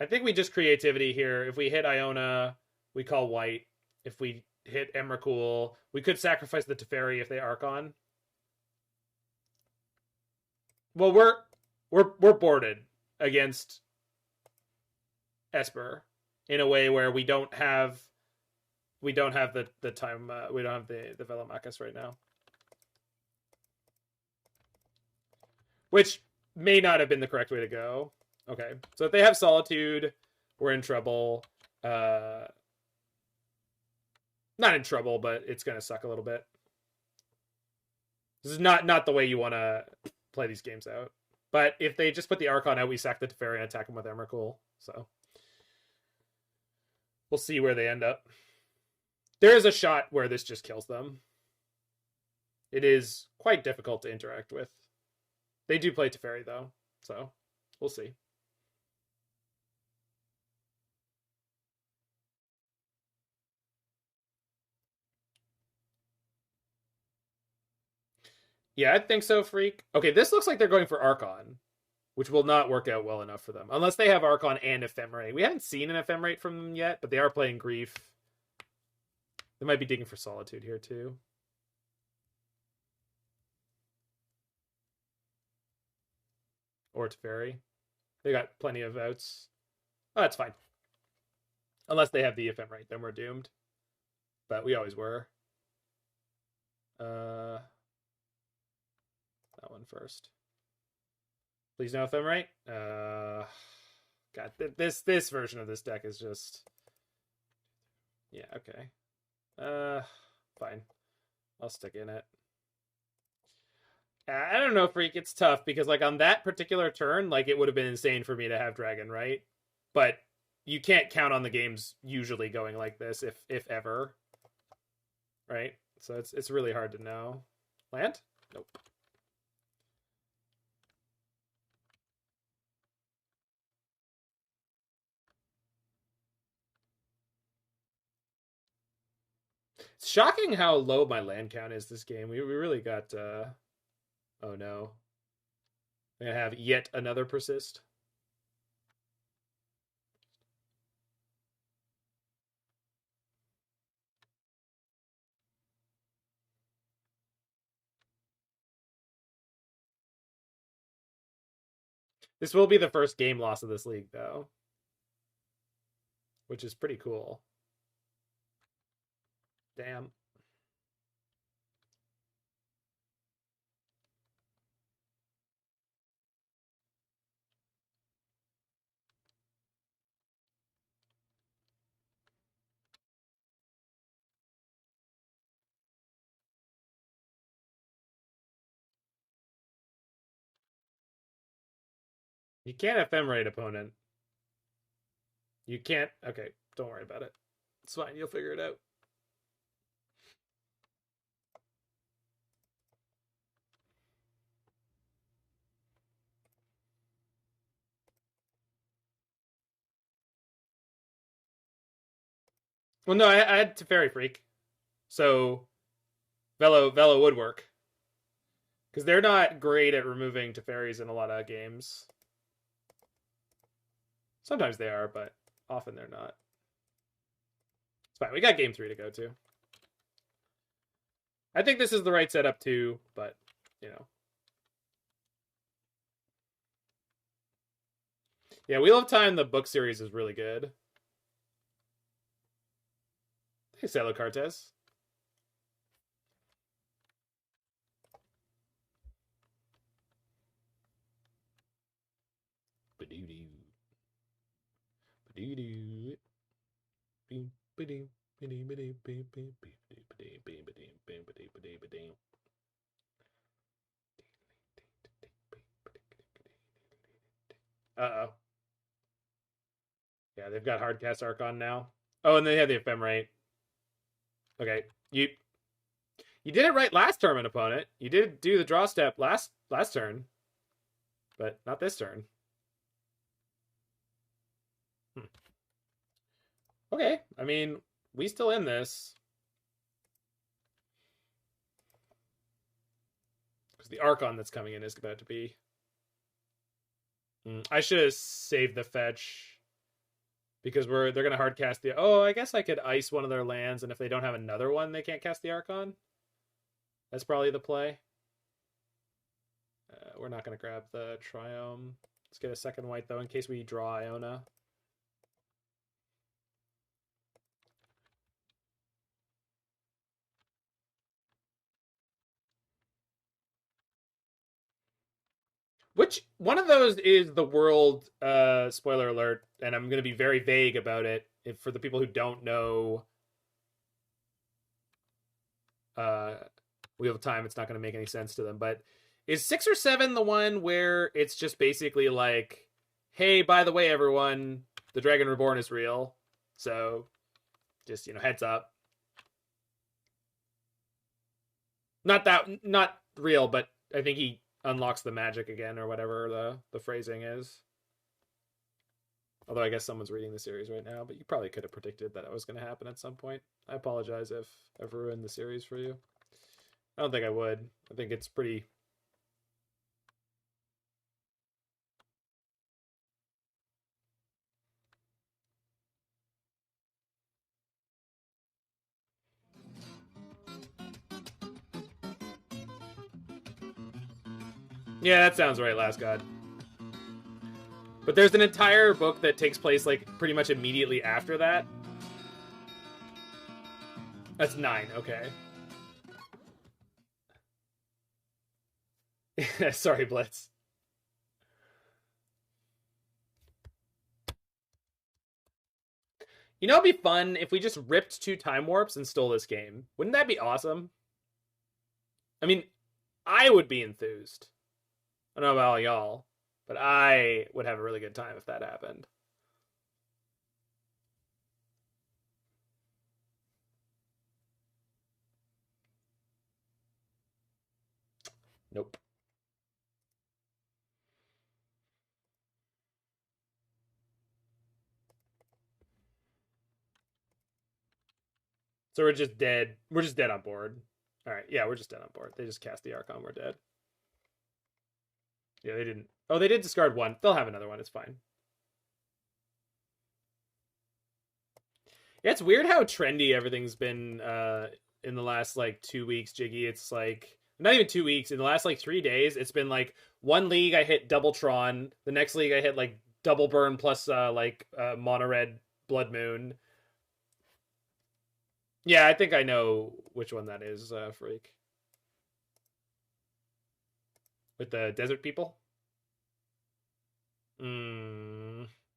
I think we just creativity here. If we hit Iona, we call white. If we hit Emrakul, we could sacrifice the Teferi if they Archon. Well, we're boarded against Esper in a way where we don't have the time. We don't have the Velomachus right now, which may not have been the correct way to go. Okay, so if they have Solitude, we're in trouble. Not in trouble, but it's gonna suck a little bit. This is not the way you want to play these games out. But if they just put the Archon out, we sack the Teferi and attack them with Emrakul. So we'll see where they end up. There is a shot where this just kills them. It is quite difficult to interact with. They do play Teferi, though, so we'll see. Yeah, I think so, Freak. Okay, this looks like they're going for Archon, which will not work out well enough for them. Unless they have Archon and Ephemerate. We haven't seen an Ephemerate from them yet, but they are playing Grief. They might be digging for Solitude here, too. Or Teferi. They got plenty of outs. Oh, that's fine. Unless they have the Ephemerate, then we're doomed. But we always were. That one first. Please no Ephemerate. God, this version of this deck is just... Yeah, okay. Fine. I'll stick in it. I don't know, Freak. It's tough because, like, on that particular turn, like, it would have been insane for me to have Dragon, right? But you can't count on the games usually going like this, if ever. Right? So it's really hard to know. Land? Nope. It's shocking how low my land count is this game. We really got... Oh no. I'm going to have yet another persist. This will be the first game loss of this league, though. Which is pretty cool. Damn. You can't ephemerate opponent. You can't... Okay, don't worry about it. It's fine, you'll figure it out. Well, no, I had Teferi Freak. So, Velo would work. Because they're not great at removing Teferis in a lot of games. Sometimes they are, but often they're not. It's fine. We got game 3 to go to. I think this is the right setup too, but, you know. Yeah, Wheel of Time, the book series, is really good. Hey, Salo Cartes. Uh-oh. Yeah, they've got Hardcast Archon now. Oh, and they have the Ephemerate. Okay, You did it right last turn, opponent. You did do the draw step last turn, but not this turn. Okay, I mean, we still in this. Because the Archon that's coming in is about to be... I should have saved the fetch. Because they're going to hard cast the... Oh, I guess I could ice one of their lands, and if they don't have another one, they can't cast the Archon. That's probably the play. We're not going to grab the Triome. Let's get a second white, though, in case we draw Iona. Which one of those is the world, spoiler alert, and I'm going to be very vague about it for the people who don't know Wheel of Time, it's not going to make any sense to them, but is 6 or 7 the one where it's just basically like, hey, by the way, everyone, the Dragon Reborn is real, so just, heads up. Not real, but I think he unlocks the magic again, or whatever the phrasing is. Although I guess someone's reading the series right now, but you probably could have predicted that it was going to happen at some point. I apologize if I've ruined the series for you. I don't think I would. I think it's pretty... Yeah, that sounds right, Last God. But there's an entire book that takes place, like, pretty much immediately after that. That's 9, okay. Sorry, Blitz. It'd be fun if we just ripped 2 time warps and stole this game. Wouldn't that be awesome? I mean, I would be enthused. I don't know about y'all, but I would have a really good time if that happened. Nope. So we're just dead. We're just dead on board. All right, yeah, we're just dead on board. They just cast the Archon. We're dead. Yeah, they didn't. Oh, they did discard 1. They'll have another one. It's fine. Yeah, it's weird how trendy everything's been in the last, 2 weeks, Jiggy. It's, not even 2 weeks. In the last, 3 days, it's been, one league I hit double Tron. The next league I hit, double burn plus, mono red Blood Moon. Yeah, I think I know which one that is, Freak. With the desert people? I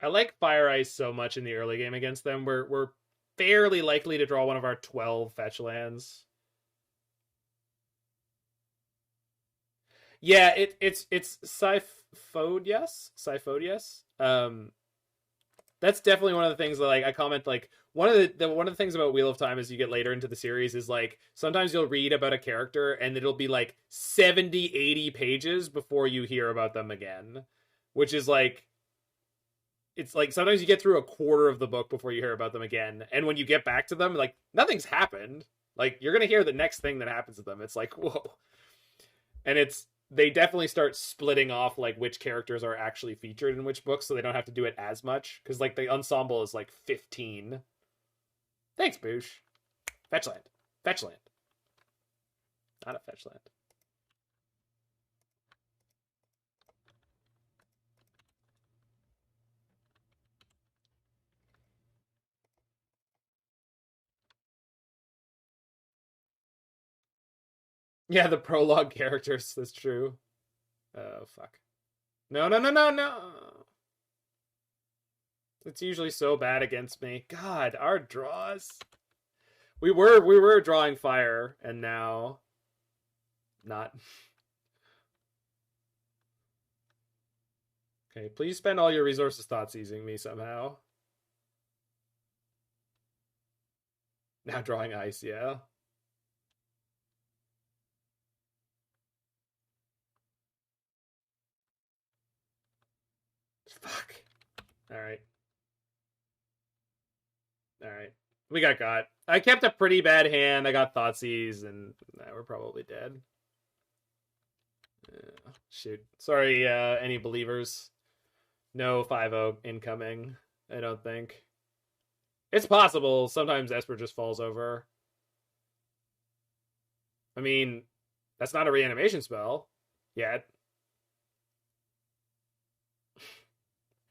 like Fire Ice so much in the early game against them. We're fairly likely to draw one of our 12 fetch lands. Yeah, it's Siphodeus. That's definitely one of the things that I comment one of the things about Wheel of Time as you get later into the series is sometimes you'll read about a character and it'll be 70, 80 pages before you hear about them again, which is it's sometimes you get through a quarter of the book before you hear about them again, and when you get back to them, nothing's happened. You're gonna hear the next thing that happens to them. It's whoa, and they definitely start splitting off which characters are actually featured in which books, so they don't have to do it as much because the ensemble is 15. Thanks, Boosh. Fetch land, not a fetch land. Yeah, the prologue characters. That's true. Oh, fuck. No. It's usually so bad against me. God, our draws. We were drawing fire, and now not. Okay, please spend all your resources thought seizing me somehow. Now drawing ice, yeah. Fuck. Alright. Alright. We got. I kept a pretty bad hand. I got Thoughtseize, and we're probably dead. Shoot. Sorry, any believers. No 5-0 incoming, I don't think. It's possible. Sometimes Esper just falls over. I mean, that's not a reanimation spell yet.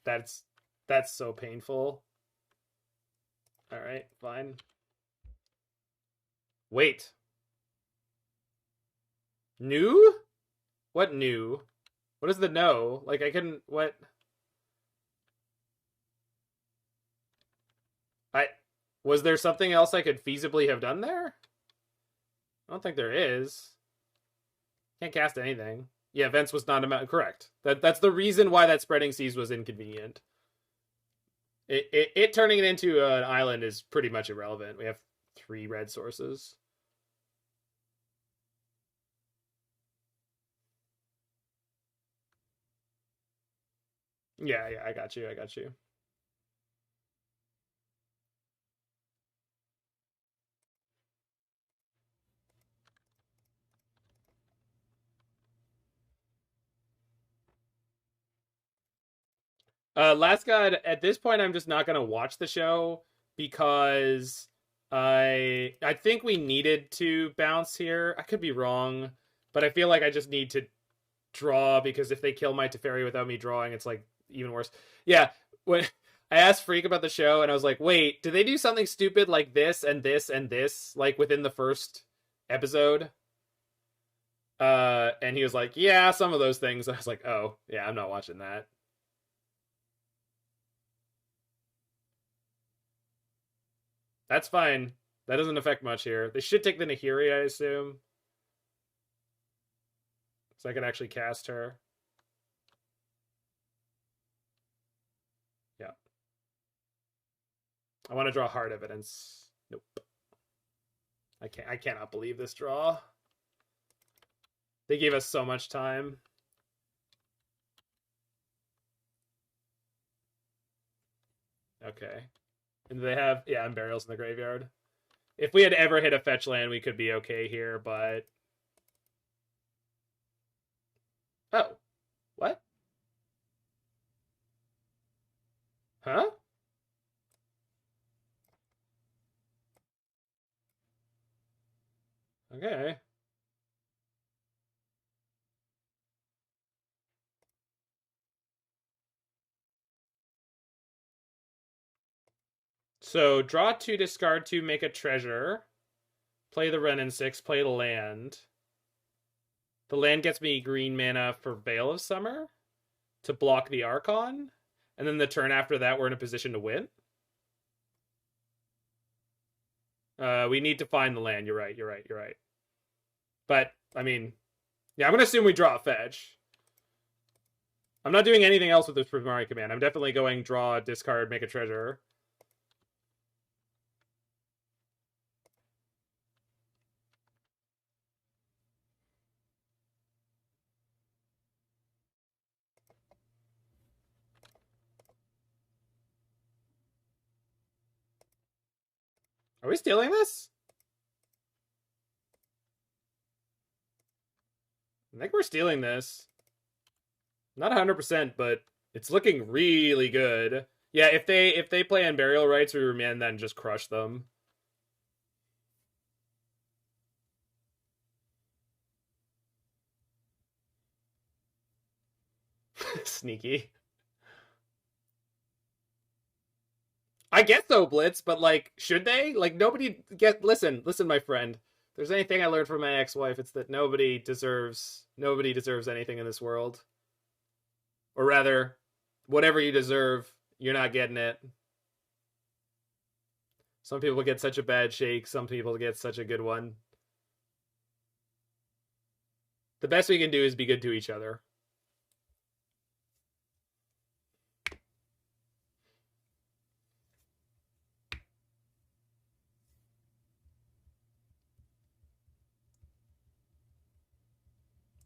That's so painful. All right, fine. Wait. New? What new? What is the no? Like, I couldn't... What? Was there something else I could feasibly have done there? I don't think there is. Can't cast anything. Yeah, Vents was not correct. That's the reason why that Spreading Seas was inconvenient. It turning it into an island is pretty much irrelevant. We have 3 red sources. Yeah, I got you. Last God, at this point, I'm just not going to watch the show because I think we needed to bounce here. I could be wrong, but I feel like I just need to draw because if they kill my Teferi without me drawing, it's like even worse. Yeah, when I asked Freak about the show and I was like, wait, did they do something stupid like this and this and this like within the first episode? And he was like, yeah, some of those things. I was like, oh, yeah, I'm not watching that. That's fine. That doesn't affect much here. They should take the Nahiri, I assume. So I can actually cast her. Yeah. I want to draw hard evidence. Nope. I cannot believe this draw. They gave us so much time. Okay. And they have, yeah, Burials in the graveyard. If we had ever hit a fetch land, we could be okay here, but... Oh. What? Huh? Okay. So, draw 2, discard 2, make a treasure. Play the Wrenn and Six, play the land. The land gets me green mana for Veil of Summer to block the Archon. And then the turn after that, we're in a position to win. We need to find the land. You're right. But, I mean, yeah, I'm going to assume we draw a fetch. I'm not doing anything else with this Prismari Command. I'm definitely going draw, discard, make a treasure. Are we stealing this? I think we're stealing this. Not 100%, but it's looking really good. Yeah, if they play Unburial Rites, we Remand then just crush them. Sneaky. I guess so, Blitz, but like, should they? Like, nobody listen, my friend. If there's anything I learned from my ex-wife, it's that nobody deserves anything in this world. Or rather, whatever you deserve You're not getting it. Some people get such a bad shake. Some people get such a good one. The best we can do is be good to each other.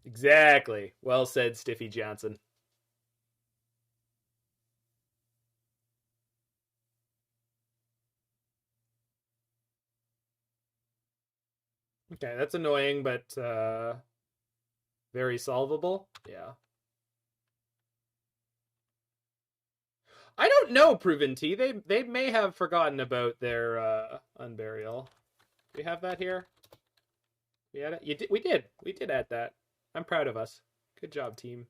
Exactly. Well said, Stiffy Johnson. Okay, that's annoying, but very solvable. Yeah. I don't know, Proven T. They may have forgotten about their Unburial. Do we have that here? We had it? We did add that. I'm proud of us. Good job, team.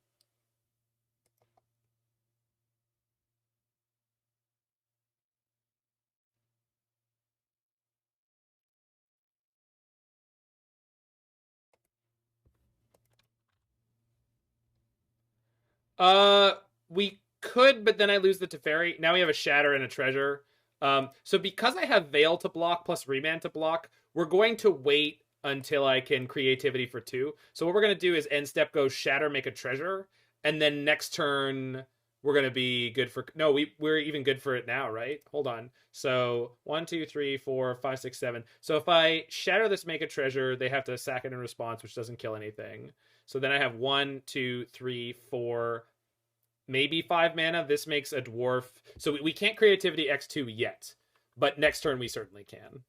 We could, but then I lose the Teferi. Now we have a Shatter and a Treasure. So because I have Veil to block plus Remand to block, we're going to wait until I can Creativity for 2. So what we're going to do is end step go Shatter, make a Treasure, and then next turn we're going to be good for... No, we're even good for it now, right? Hold on. So 1, 2, 3, 4, 5, 6, 7. So if I Shatter this, make a Treasure, they have to sack it in response, which doesn't kill anything. So then I have 1, 2, 3, 4, maybe 5 mana. This makes a dwarf. So we can't Creativity X2 yet, but next turn we certainly can.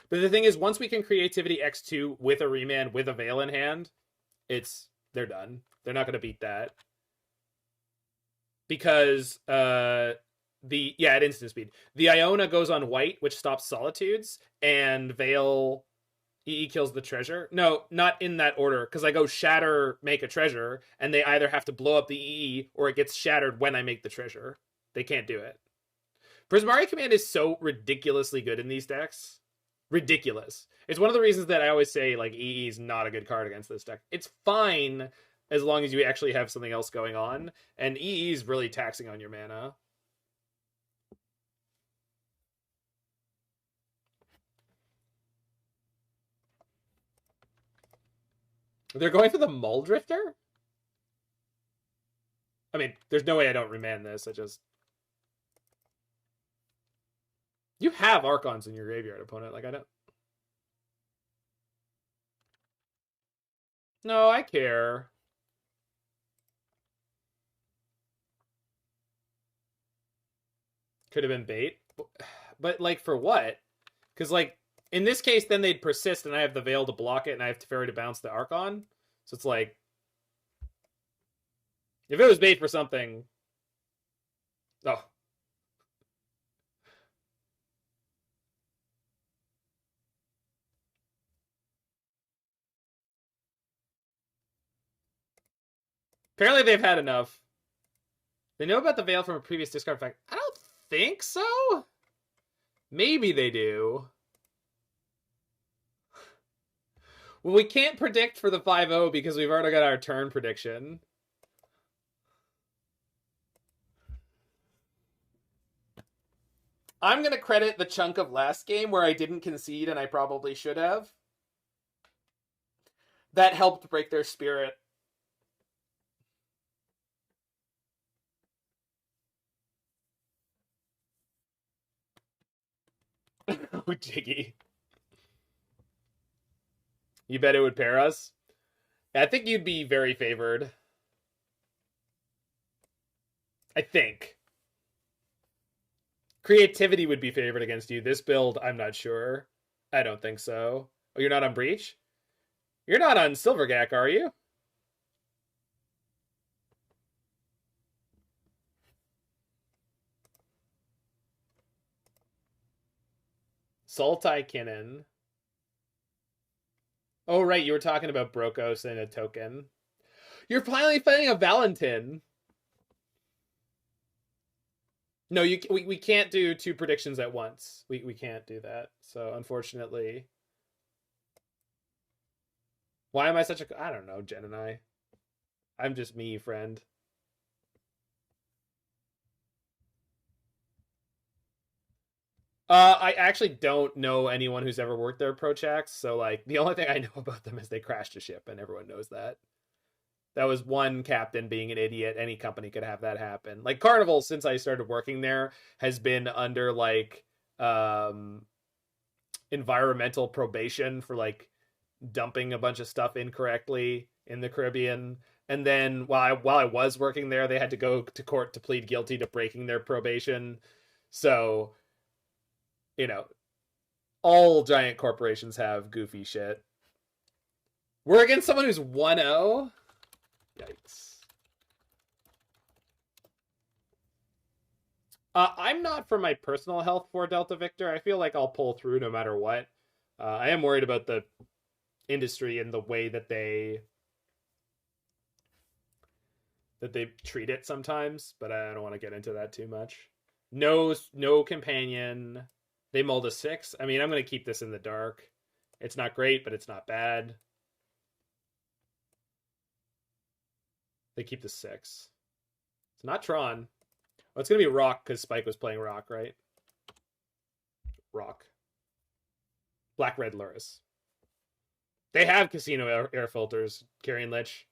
But the thing is, once we can Creativity X2 with a Remand, with a Veil in hand, they're done. They're not going to beat that. Because at instant speed. The Iona goes on white, which stops Solitudes, and Veil EE kills the treasure. No, not in that order, because I go Shatter, make a treasure, and they either have to blow up the EE or it gets shattered when I make the treasure. They can't do it. Prismari Command is so ridiculously good in these decks. Ridiculous. It's one of the reasons that I always say, like, EE is not a good card against this deck. It's fine as long as you actually have something else going on, and EE is really taxing on your mana. They're going for the Muldrifter? I mean, there's no way I don't remand this. You have Archons in your graveyard, opponent. Like, I don't... No, I care. Could have been bait. But, like, for what? Because, like, in this case, then they'd persist, and I have the Veil to block it, and I have Teferi to bounce the Archon. So it's like... If it was bait for something... Oh. Apparently they've had enough. They know about the Veil from a previous discard effect. I don't think so. Maybe they do. Well, we can't predict for the 5-0 because we've already got our turn prediction. I'm going to credit the chunk of last game where I didn't concede and I probably should have. That helped break their spirit. Oh, Jiggy. You bet it would pair us? I think you'd be very favored. I think. Creativity would be favored against you. This build, I'm not sure. I don't think so. Oh, you're not on Breach? You're not on Silvergak, are you? Sultai Kinnan. Oh, right, you were talking about Brokos and a token. You're finally fighting a Valentin. No, we can't do 2 predictions at once. We can't do that. So, unfortunately... Why am I such a... I don't know, Jen and I. I'm just me, friend. I actually don't know anyone who's ever worked there pro checks, so like the only thing I know about them is they crashed a ship, and everyone knows that. That was one captain being an idiot. Any company could have that happen. Like Carnival, since I started working there, has been under like environmental probation for like dumping a bunch of stuff incorrectly in the Caribbean. And then while I was working there, they had to go to court to plead guilty to breaking their probation. So, you know, all giant corporations have goofy shit. We're against someone who's 1-0? Yikes. I'm not for my personal health for Delta Victor. I feel like I'll pull through no matter what. I am worried about the industry and the way that they treat it sometimes, but I don't want to get into that too much. No companion. They mulled a 6. I mean, I'm going to keep this in the dark. It's not great, but it's not bad. They keep the 6. It's not Tron. Oh, it's going to be Rock because Spike was playing Rock, right? Rock. Black Red Luris. They have casino air filters, Carrion Lich.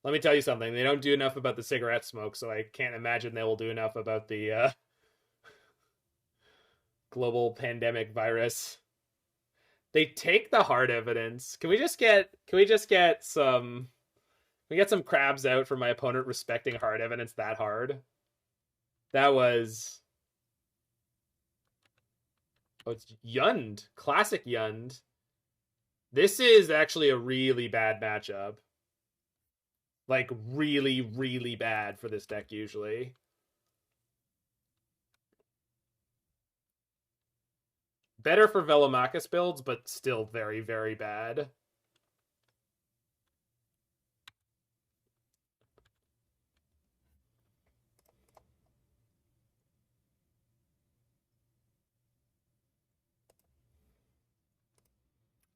Let me tell you something. They don't do enough about the cigarette smoke, so I can't imagine they will do enough about the global pandemic virus. They take the hard evidence. Can we get some crabs out for my opponent respecting hard evidence that hard? That was... Oh, it's Yund. Classic Yund. This is actually a really bad matchup. Like, really, really bad for this deck, usually. Better for Velomachus builds, but still very, very bad.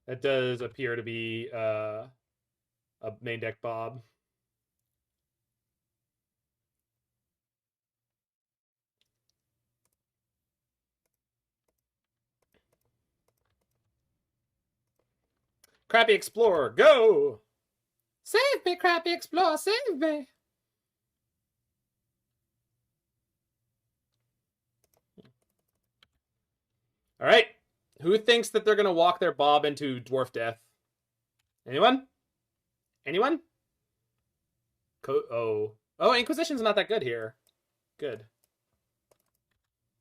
That does appear to be a main deck Bob. Crappy Explorer, go! Save me, Crappy Explorer, save me! All right. Who thinks that they're going to walk their Bob into Dwarf Death? Anyone? Anyone? Oh, Inquisition's not that good here. Good.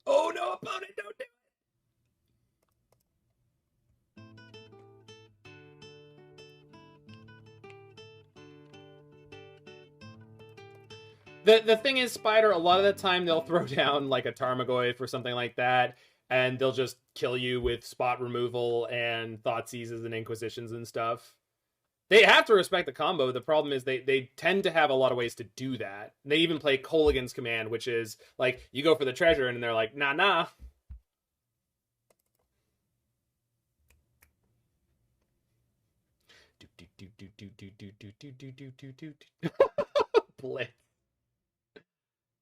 Oh, no, opponent, don't do it. The thing is, Spider, a lot of the time they'll throw down like a Tarmogoyf or something like that, and they'll just kill you with spot removal and Thoughtseizes and Inquisitions and stuff. They have to respect the combo. The problem is they tend to have a lot of ways to do that. They even play Colligan's Command, which is like, you go for the treasure, and they're like, nah. Blitz.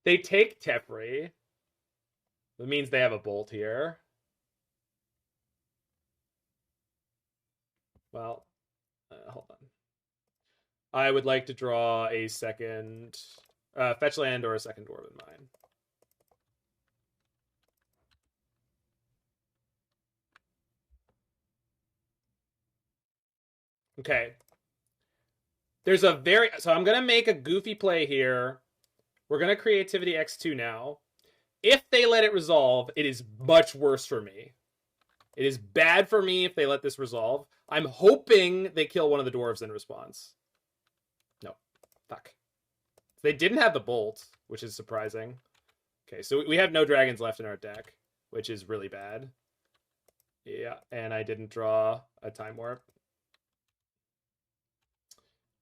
They take Teferi. That means they have a bolt here. Well, hold on. I would like to draw a second fetch land or a second Dwarven Mine. Okay. There's a so I'm going to make a goofy play here. We're going to Creativity X2 now. If they let it resolve, it is much worse for me. It is bad for me if they let this resolve. I'm hoping they kill one of the dwarves in response. No. Fuck. They didn't have the bolt, which is surprising. Okay, so we have no dragons left in our deck, which is really bad. Yeah, and I didn't draw a Time Warp.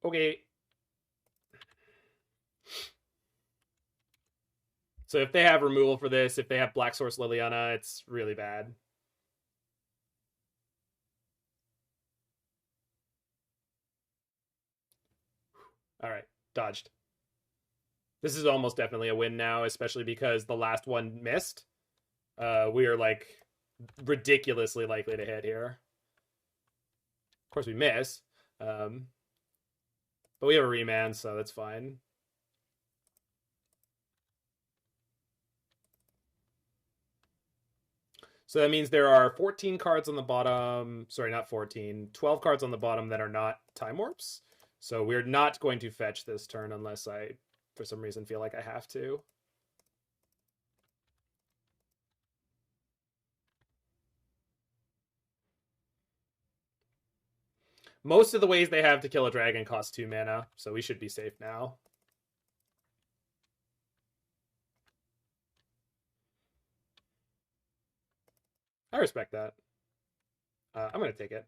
Okay. So if they have removal for this, if they have Black Source Liliana, it's really bad. All right, dodged. This is almost definitely a win now, especially because the last one missed. We are like ridiculously likely to hit here. Of course, we miss. But we have a Remand, so that's fine. So that means there are 14 cards on the bottom. Sorry, not 14. 12 cards on the bottom that are not Time Warps. So we're not going to fetch this turn unless I, for some reason, feel like I have to. Most of the ways they have to kill a dragon cost 2 mana, so we should be safe now. I respect that. I'm going to take it.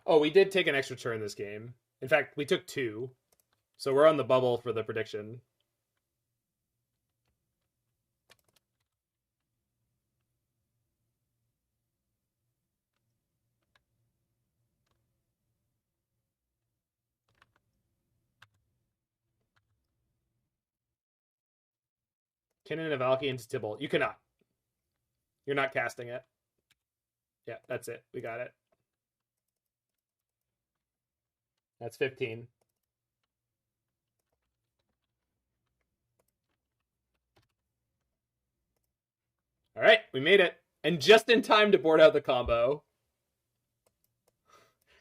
Oh, we did take an extra turn this game. In fact, we took 2. So we're on the bubble for the prediction. Kinnan of Valky into Tibble. You cannot. You're not casting it. Yeah, that's it. We got it. That's 15. All right, we made it. And just in time to board out the combo.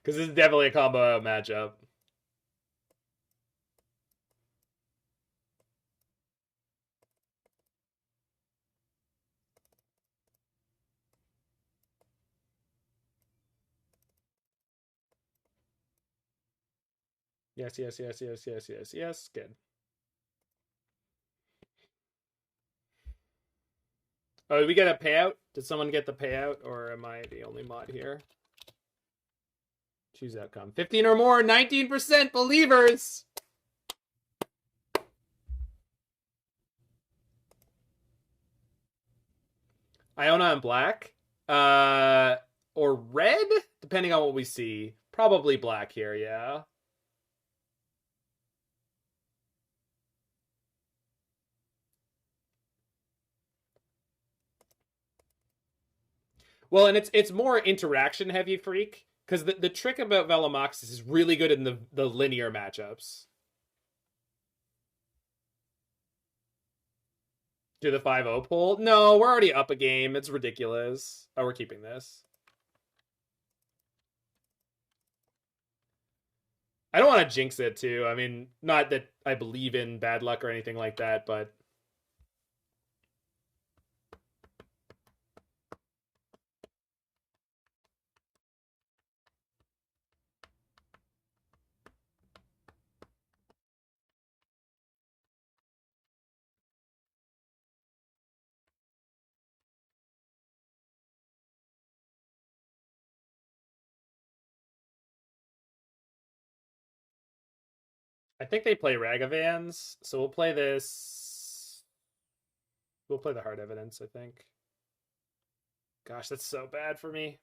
Because this is definitely a combo out matchup. Yes, yes, yes, yes, yes, yes, yes. Good. Oh, did we get a payout? Did someone get the payout, or am I the only mod here? Choose outcome. 15 or more, 19% believers! Iona and black? Or red? Depending on what we see. Probably black here, yeah. Well, and it's more interaction heavy Freak, because the trick about Velomachus is really good in the linear matchups. Do the 5-0 pull? No, we're already up a game. It's ridiculous. Oh, we're keeping this. I don't want to jinx it, too. I mean, not that I believe in bad luck or anything like that, but... I think they play Ragavans, so we'll play this... We'll play the Hard Evidence, I think. Gosh, that's so bad for me.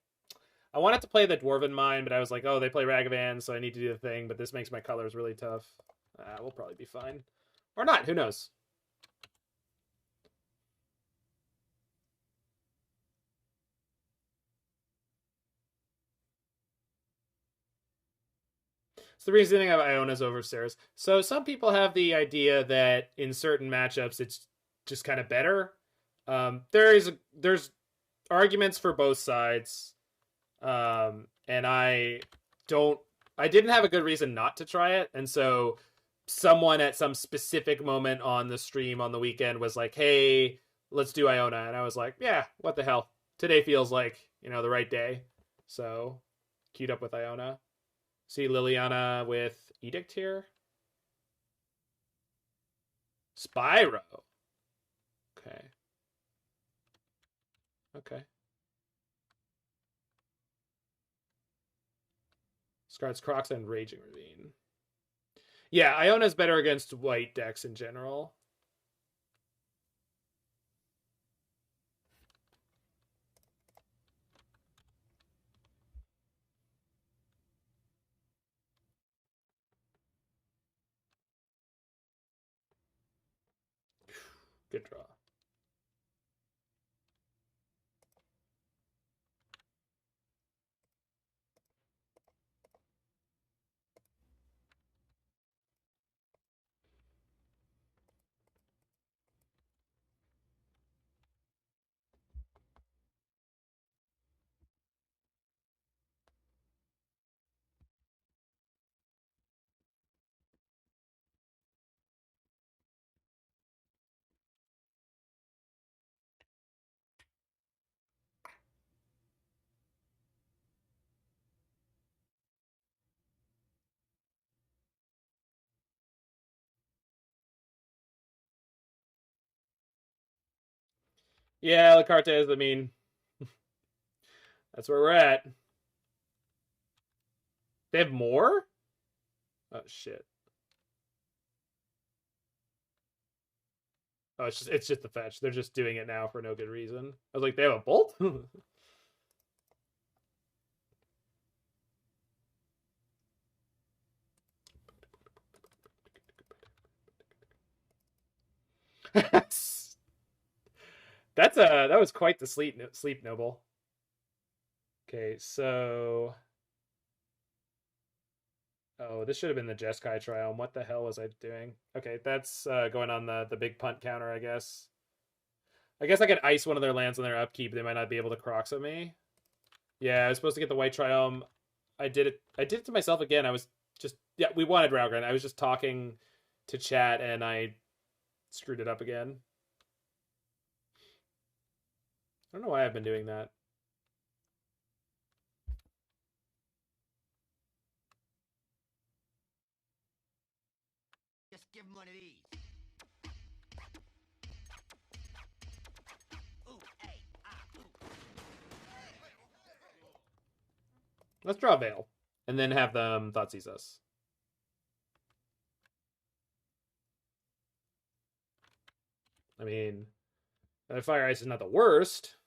I wanted to play the Dwarven Mine, but I was like, oh, they play Ragavans, so I need to do the thing, but this makes my colors really tough. We'll probably be fine. Or not, who knows? It's the reasoning of Iona's over Sarah's. So some people have the idea that in certain matchups, it's just kind of better. There's arguments for both sides. And I didn't have a good reason not to try it. And so someone at some specific moment on the stream on the weekend was like, hey, let's do Iona. And I was like, yeah, what the hell? Today feels like, the right day. So queued up with Iona. See Liliana with Edict here. Spyro. Okay. Okay. Scarlet's Crocs and Raging Ravine. Yeah, Iona's better against white decks in general. Good draw. Yeah, La Cartes, I mean, that's where we're at. They have more? Oh, shit. Oh, it's just the fetch. They're just doing it now for no good reason. I was like, they have a bolt? That was quite the sleep noble. Okay, so oh, this should have been the Jeskai Triome. What the hell was I doing? Okay, that's going on the big punt counter, I guess. I guess I could ice one of their lands on their upkeep. They might not be able to Croxa me. Yeah, I was supposed to get the White Triome. I did it to myself again. I was just we wanted Raugrin. I was just talking to chat and I screwed it up again. I don't know why I've been doing that. Just give him one of these. Ooh, hey, ooh. Let's draw a Veil. And then have them Thoughtseize us. I mean, Fire Ice is not the worst.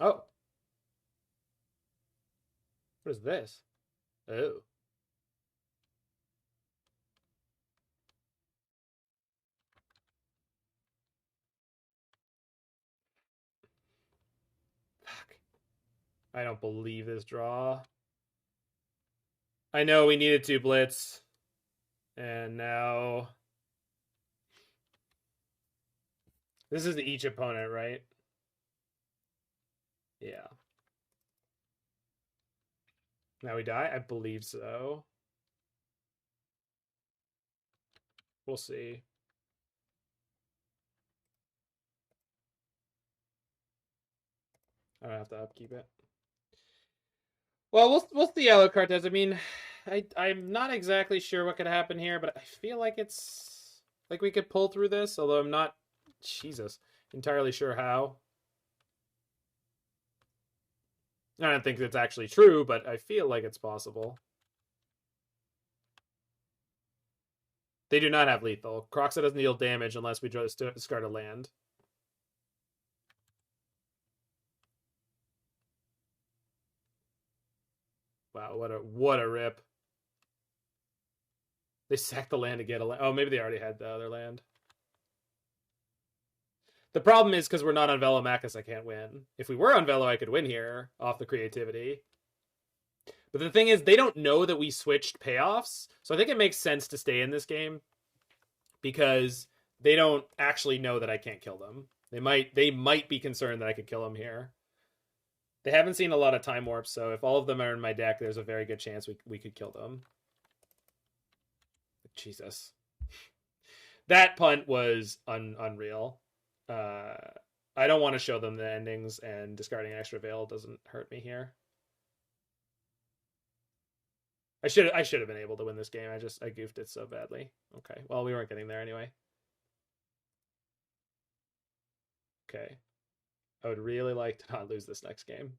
Oh. What is this? Oh. Fuck. I don't believe this draw. I know we needed to blitz. And now... This is each opponent, right? Yeah. Now we die? I believe so. We'll see. I don't have to upkeep it. Well, we'll see how Cartes. I mean, I'm not exactly sure what could happen here, but I feel like it's like we could pull through this, although I'm not, Jesus, entirely sure how. I don't think it's actually true, but I feel like it's possible. They do not have lethal. Croxa doesn't deal damage unless we discard a land. Wow, what a rip. They sacked the land to get a land. Oh, maybe they already had the other land. The problem is because we're not on Velomachus, I can't win. If we were on Velo, I could win here off the creativity. But the thing is, they don't know that we switched payoffs, so I think it makes sense to stay in this game because they don't actually know that I can't kill them. They might be concerned that I could kill them here. They haven't seen a lot of time warps, so if all of them are in my deck, there's a very good chance we could kill them. Jesus. That punt was unreal. I don't want to show them the endings, and discarding extra veil doesn't hurt me here. I should have been able to win this game. I goofed it so badly. Okay, well, we weren't getting there anyway. Okay. I would really like to not lose this next game.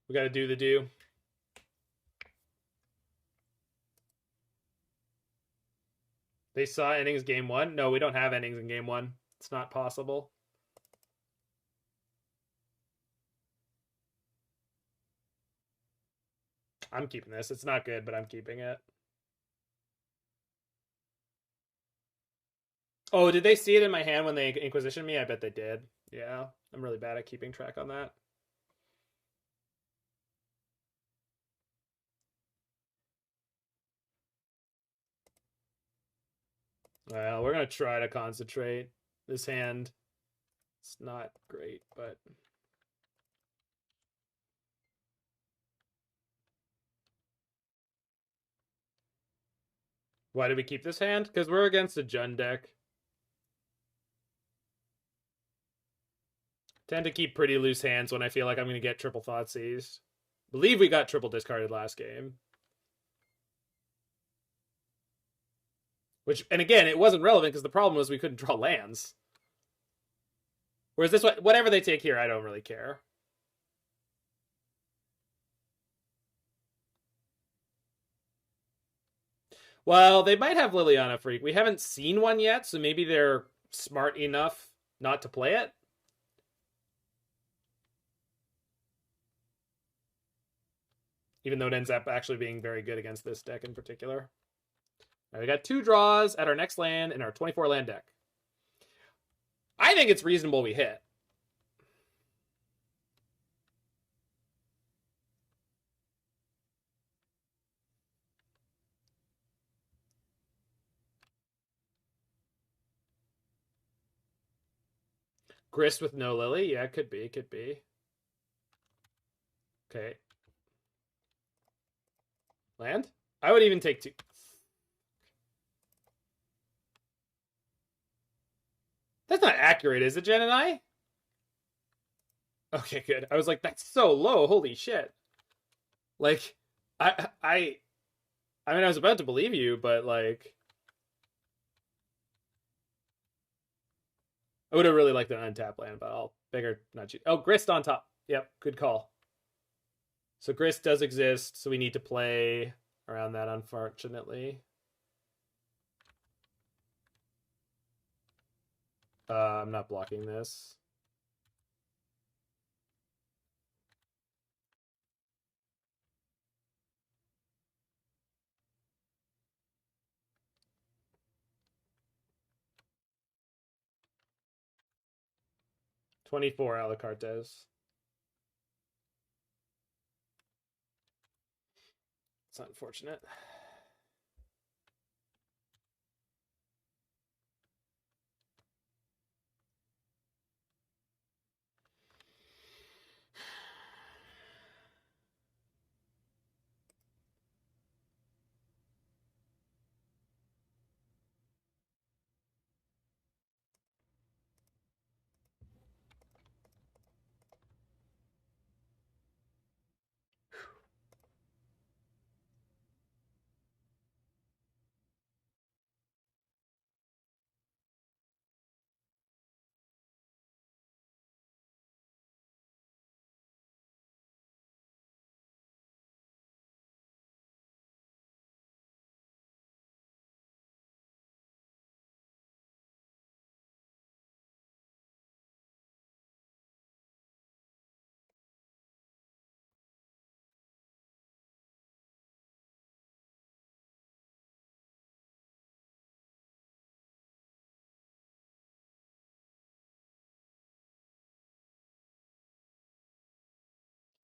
We got to do the do. They saw innings game 1? No, we don't have innings in game 1. It's not possible. I'm keeping this. It's not good, but I'm keeping it. Oh, did they see it in my hand when they Inquisitioned me? I bet they did. Yeah, I'm really bad at keeping track on that. Well, we're going to try to concentrate. This hand, it's not great, but... Why did we keep this hand? Because we're against a Jund deck. Tend to keep pretty loose hands when I feel like I'm going to get triple Thoughtseize. Believe we got triple discarded last game. Which, and again, it wasn't relevant because the problem was we couldn't draw lands. Whereas this one, whatever they take here, I don't really care. Well, they might have Liliana Freak. We haven't seen one yet, so maybe they're smart enough not to play it. Even though it ends up actually being very good against this deck in particular. All right, we got 2 draws at our next land in our 24 land deck. I think it's reasonable we hit. Grist with no Lily? Yeah, could be, could be. Okay. Land? I would even take 2. That's not accurate, is it, Jen and I? Okay, good. I was like, that's so low. Holy shit. Like, I mean, I was about to believe you, but like, I would have really liked an untap land, but I'll bigger not you. Oh, Grist on top. Yep, good call. So Grist does exist, so we need to play around that, unfortunately. I'm not blocking this. $24 Alacartes. It's unfortunate.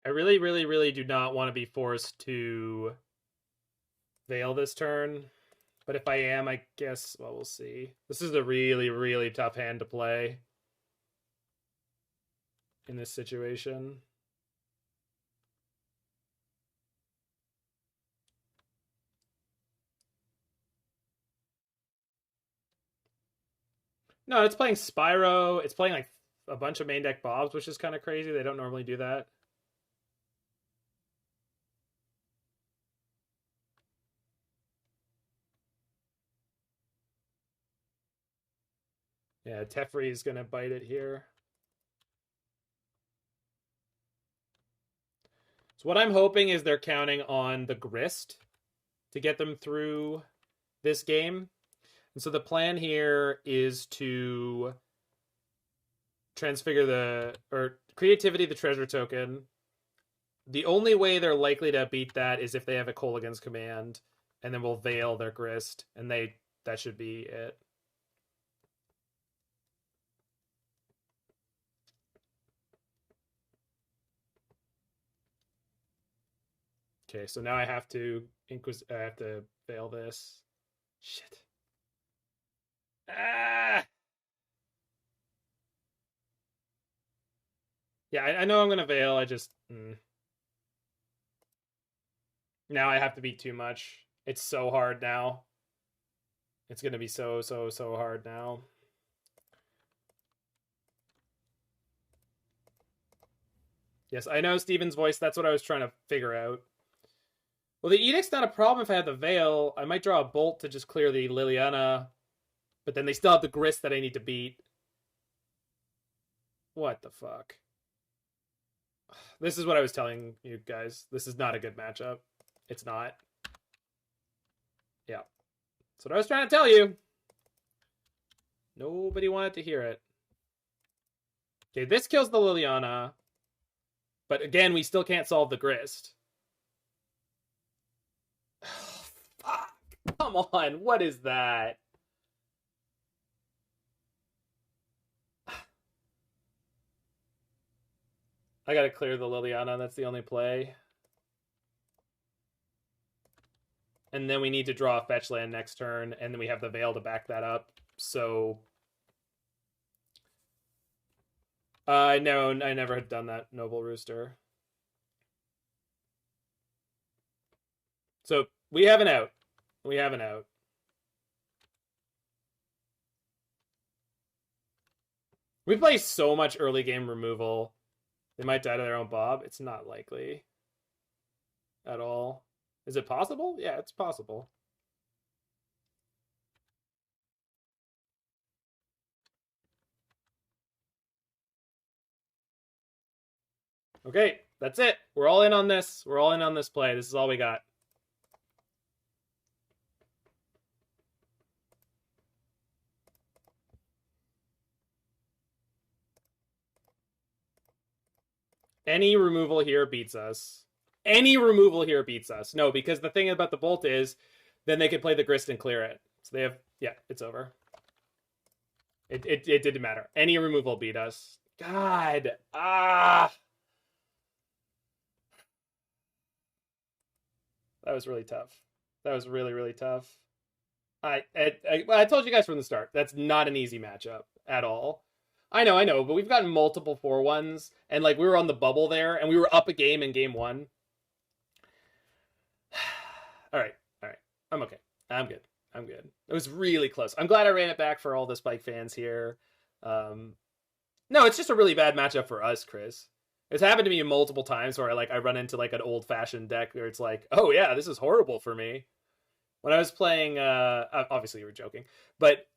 I really, really, really do not want to be forced to Veil this turn. But if I am, I guess, well, we'll see. This is a really, really tough hand to play in this situation. No, it's playing Spyro. It's playing like a bunch of main deck Bobs, which is kind of crazy. They don't normally do that. Yeah, Teferi is going to bite it here. So what I'm hoping is they're counting on the Grist to get them through this game. And so the plan here is to transfigure creativity, the treasure token. The only way they're likely to beat that is if they have a Kolaghan's Command, and then we'll veil their grist, and that should be it. Okay, so now I have to veil this. Shit. Ah! Yeah, I know I'm gonna veil. I just now I have to beat too much. It's so hard now. It's gonna be so hard now. Yes, I know Steven's voice. That's what I was trying to figure out. Well, the Edict's not a problem if I have the Veil. I might draw a Bolt to just clear the Liliana. But then they still have the Grist that I need to beat. What the fuck? This is what I was telling you guys. This is not a good matchup. It's not. Yeah. That's what I was trying to tell you. Nobody wanted to hear it. Okay, this kills the Liliana. But again, we still can't solve the Grist. Fuck. Come on, what is that? I gotta clear the Liliana, that's the only play. And then we need to draw a fetch land next turn, and then we have the Veil to back that up. So no, I never had done that, Noble Rooster. So we have an out. We have an out. We play so much early game removal. They might die to their own Bob. It's not likely at all. Is it possible? Yeah, it's possible. Okay, that's it. We're all in on this. We're all in on this play. This is all we got. Any removal here beats us. Any removal here beats us. No, because the thing about the Bolt is then they can play the Grist and clear it. So they have, yeah, it's over. It didn't matter. Any removal beat us. God. Ah. That was really tough. That was really, really tough. I told you guys from the start, that's not an easy matchup at all. I know, but we've gotten multiple 4-1s, and like we were on the bubble there, and we were up a game in game 1. All right. I'm okay. I'm good. It was really close. I'm glad I ran it back for all the Spike fans here. No, it's just a really bad matchup for us, Chris. It's happened to me multiple times where I run into like an old-fashioned deck where it's like, oh yeah, this is horrible for me. When I was playing, obviously you were joking, but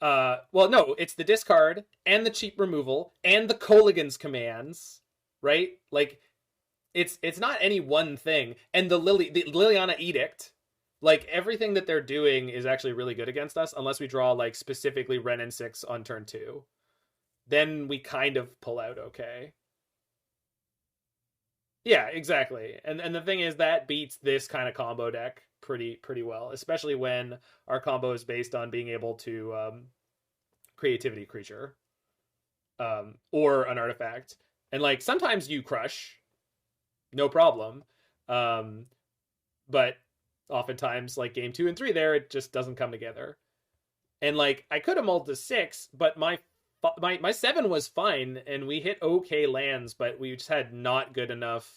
well, no, it's the discard and the cheap removal and the Kolaghan's commands, right? Like, it's not any one thing. And the Liliana Edict, like everything that they're doing is actually really good against us, unless we draw like specifically Wrenn and Six on turn 2. Then we kind of pull out okay. Yeah, exactly. And the thing is that beats this kind of combo deck pretty well, especially when our combo is based on being able to creativity creature or an artifact. And like sometimes you crush, no problem. But oftentimes like game 2 and 3 there, it just doesn't come together. And like I could have mulled to 6, but my 7 was fine, and we hit okay lands, but we just had not good enough.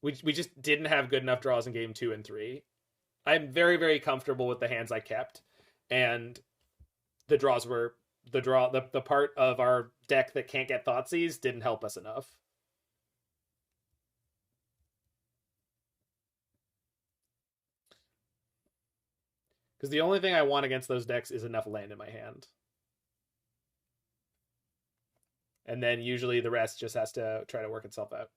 We just didn't have good enough draws in game 2 and 3. I'm very, very comfortable with the hands I kept, and the draws were the part of our deck that can't get Thoughtseize didn't help us enough. Because the only thing I want against those decks is enough land in my hand. And then usually the rest just has to try to work itself out.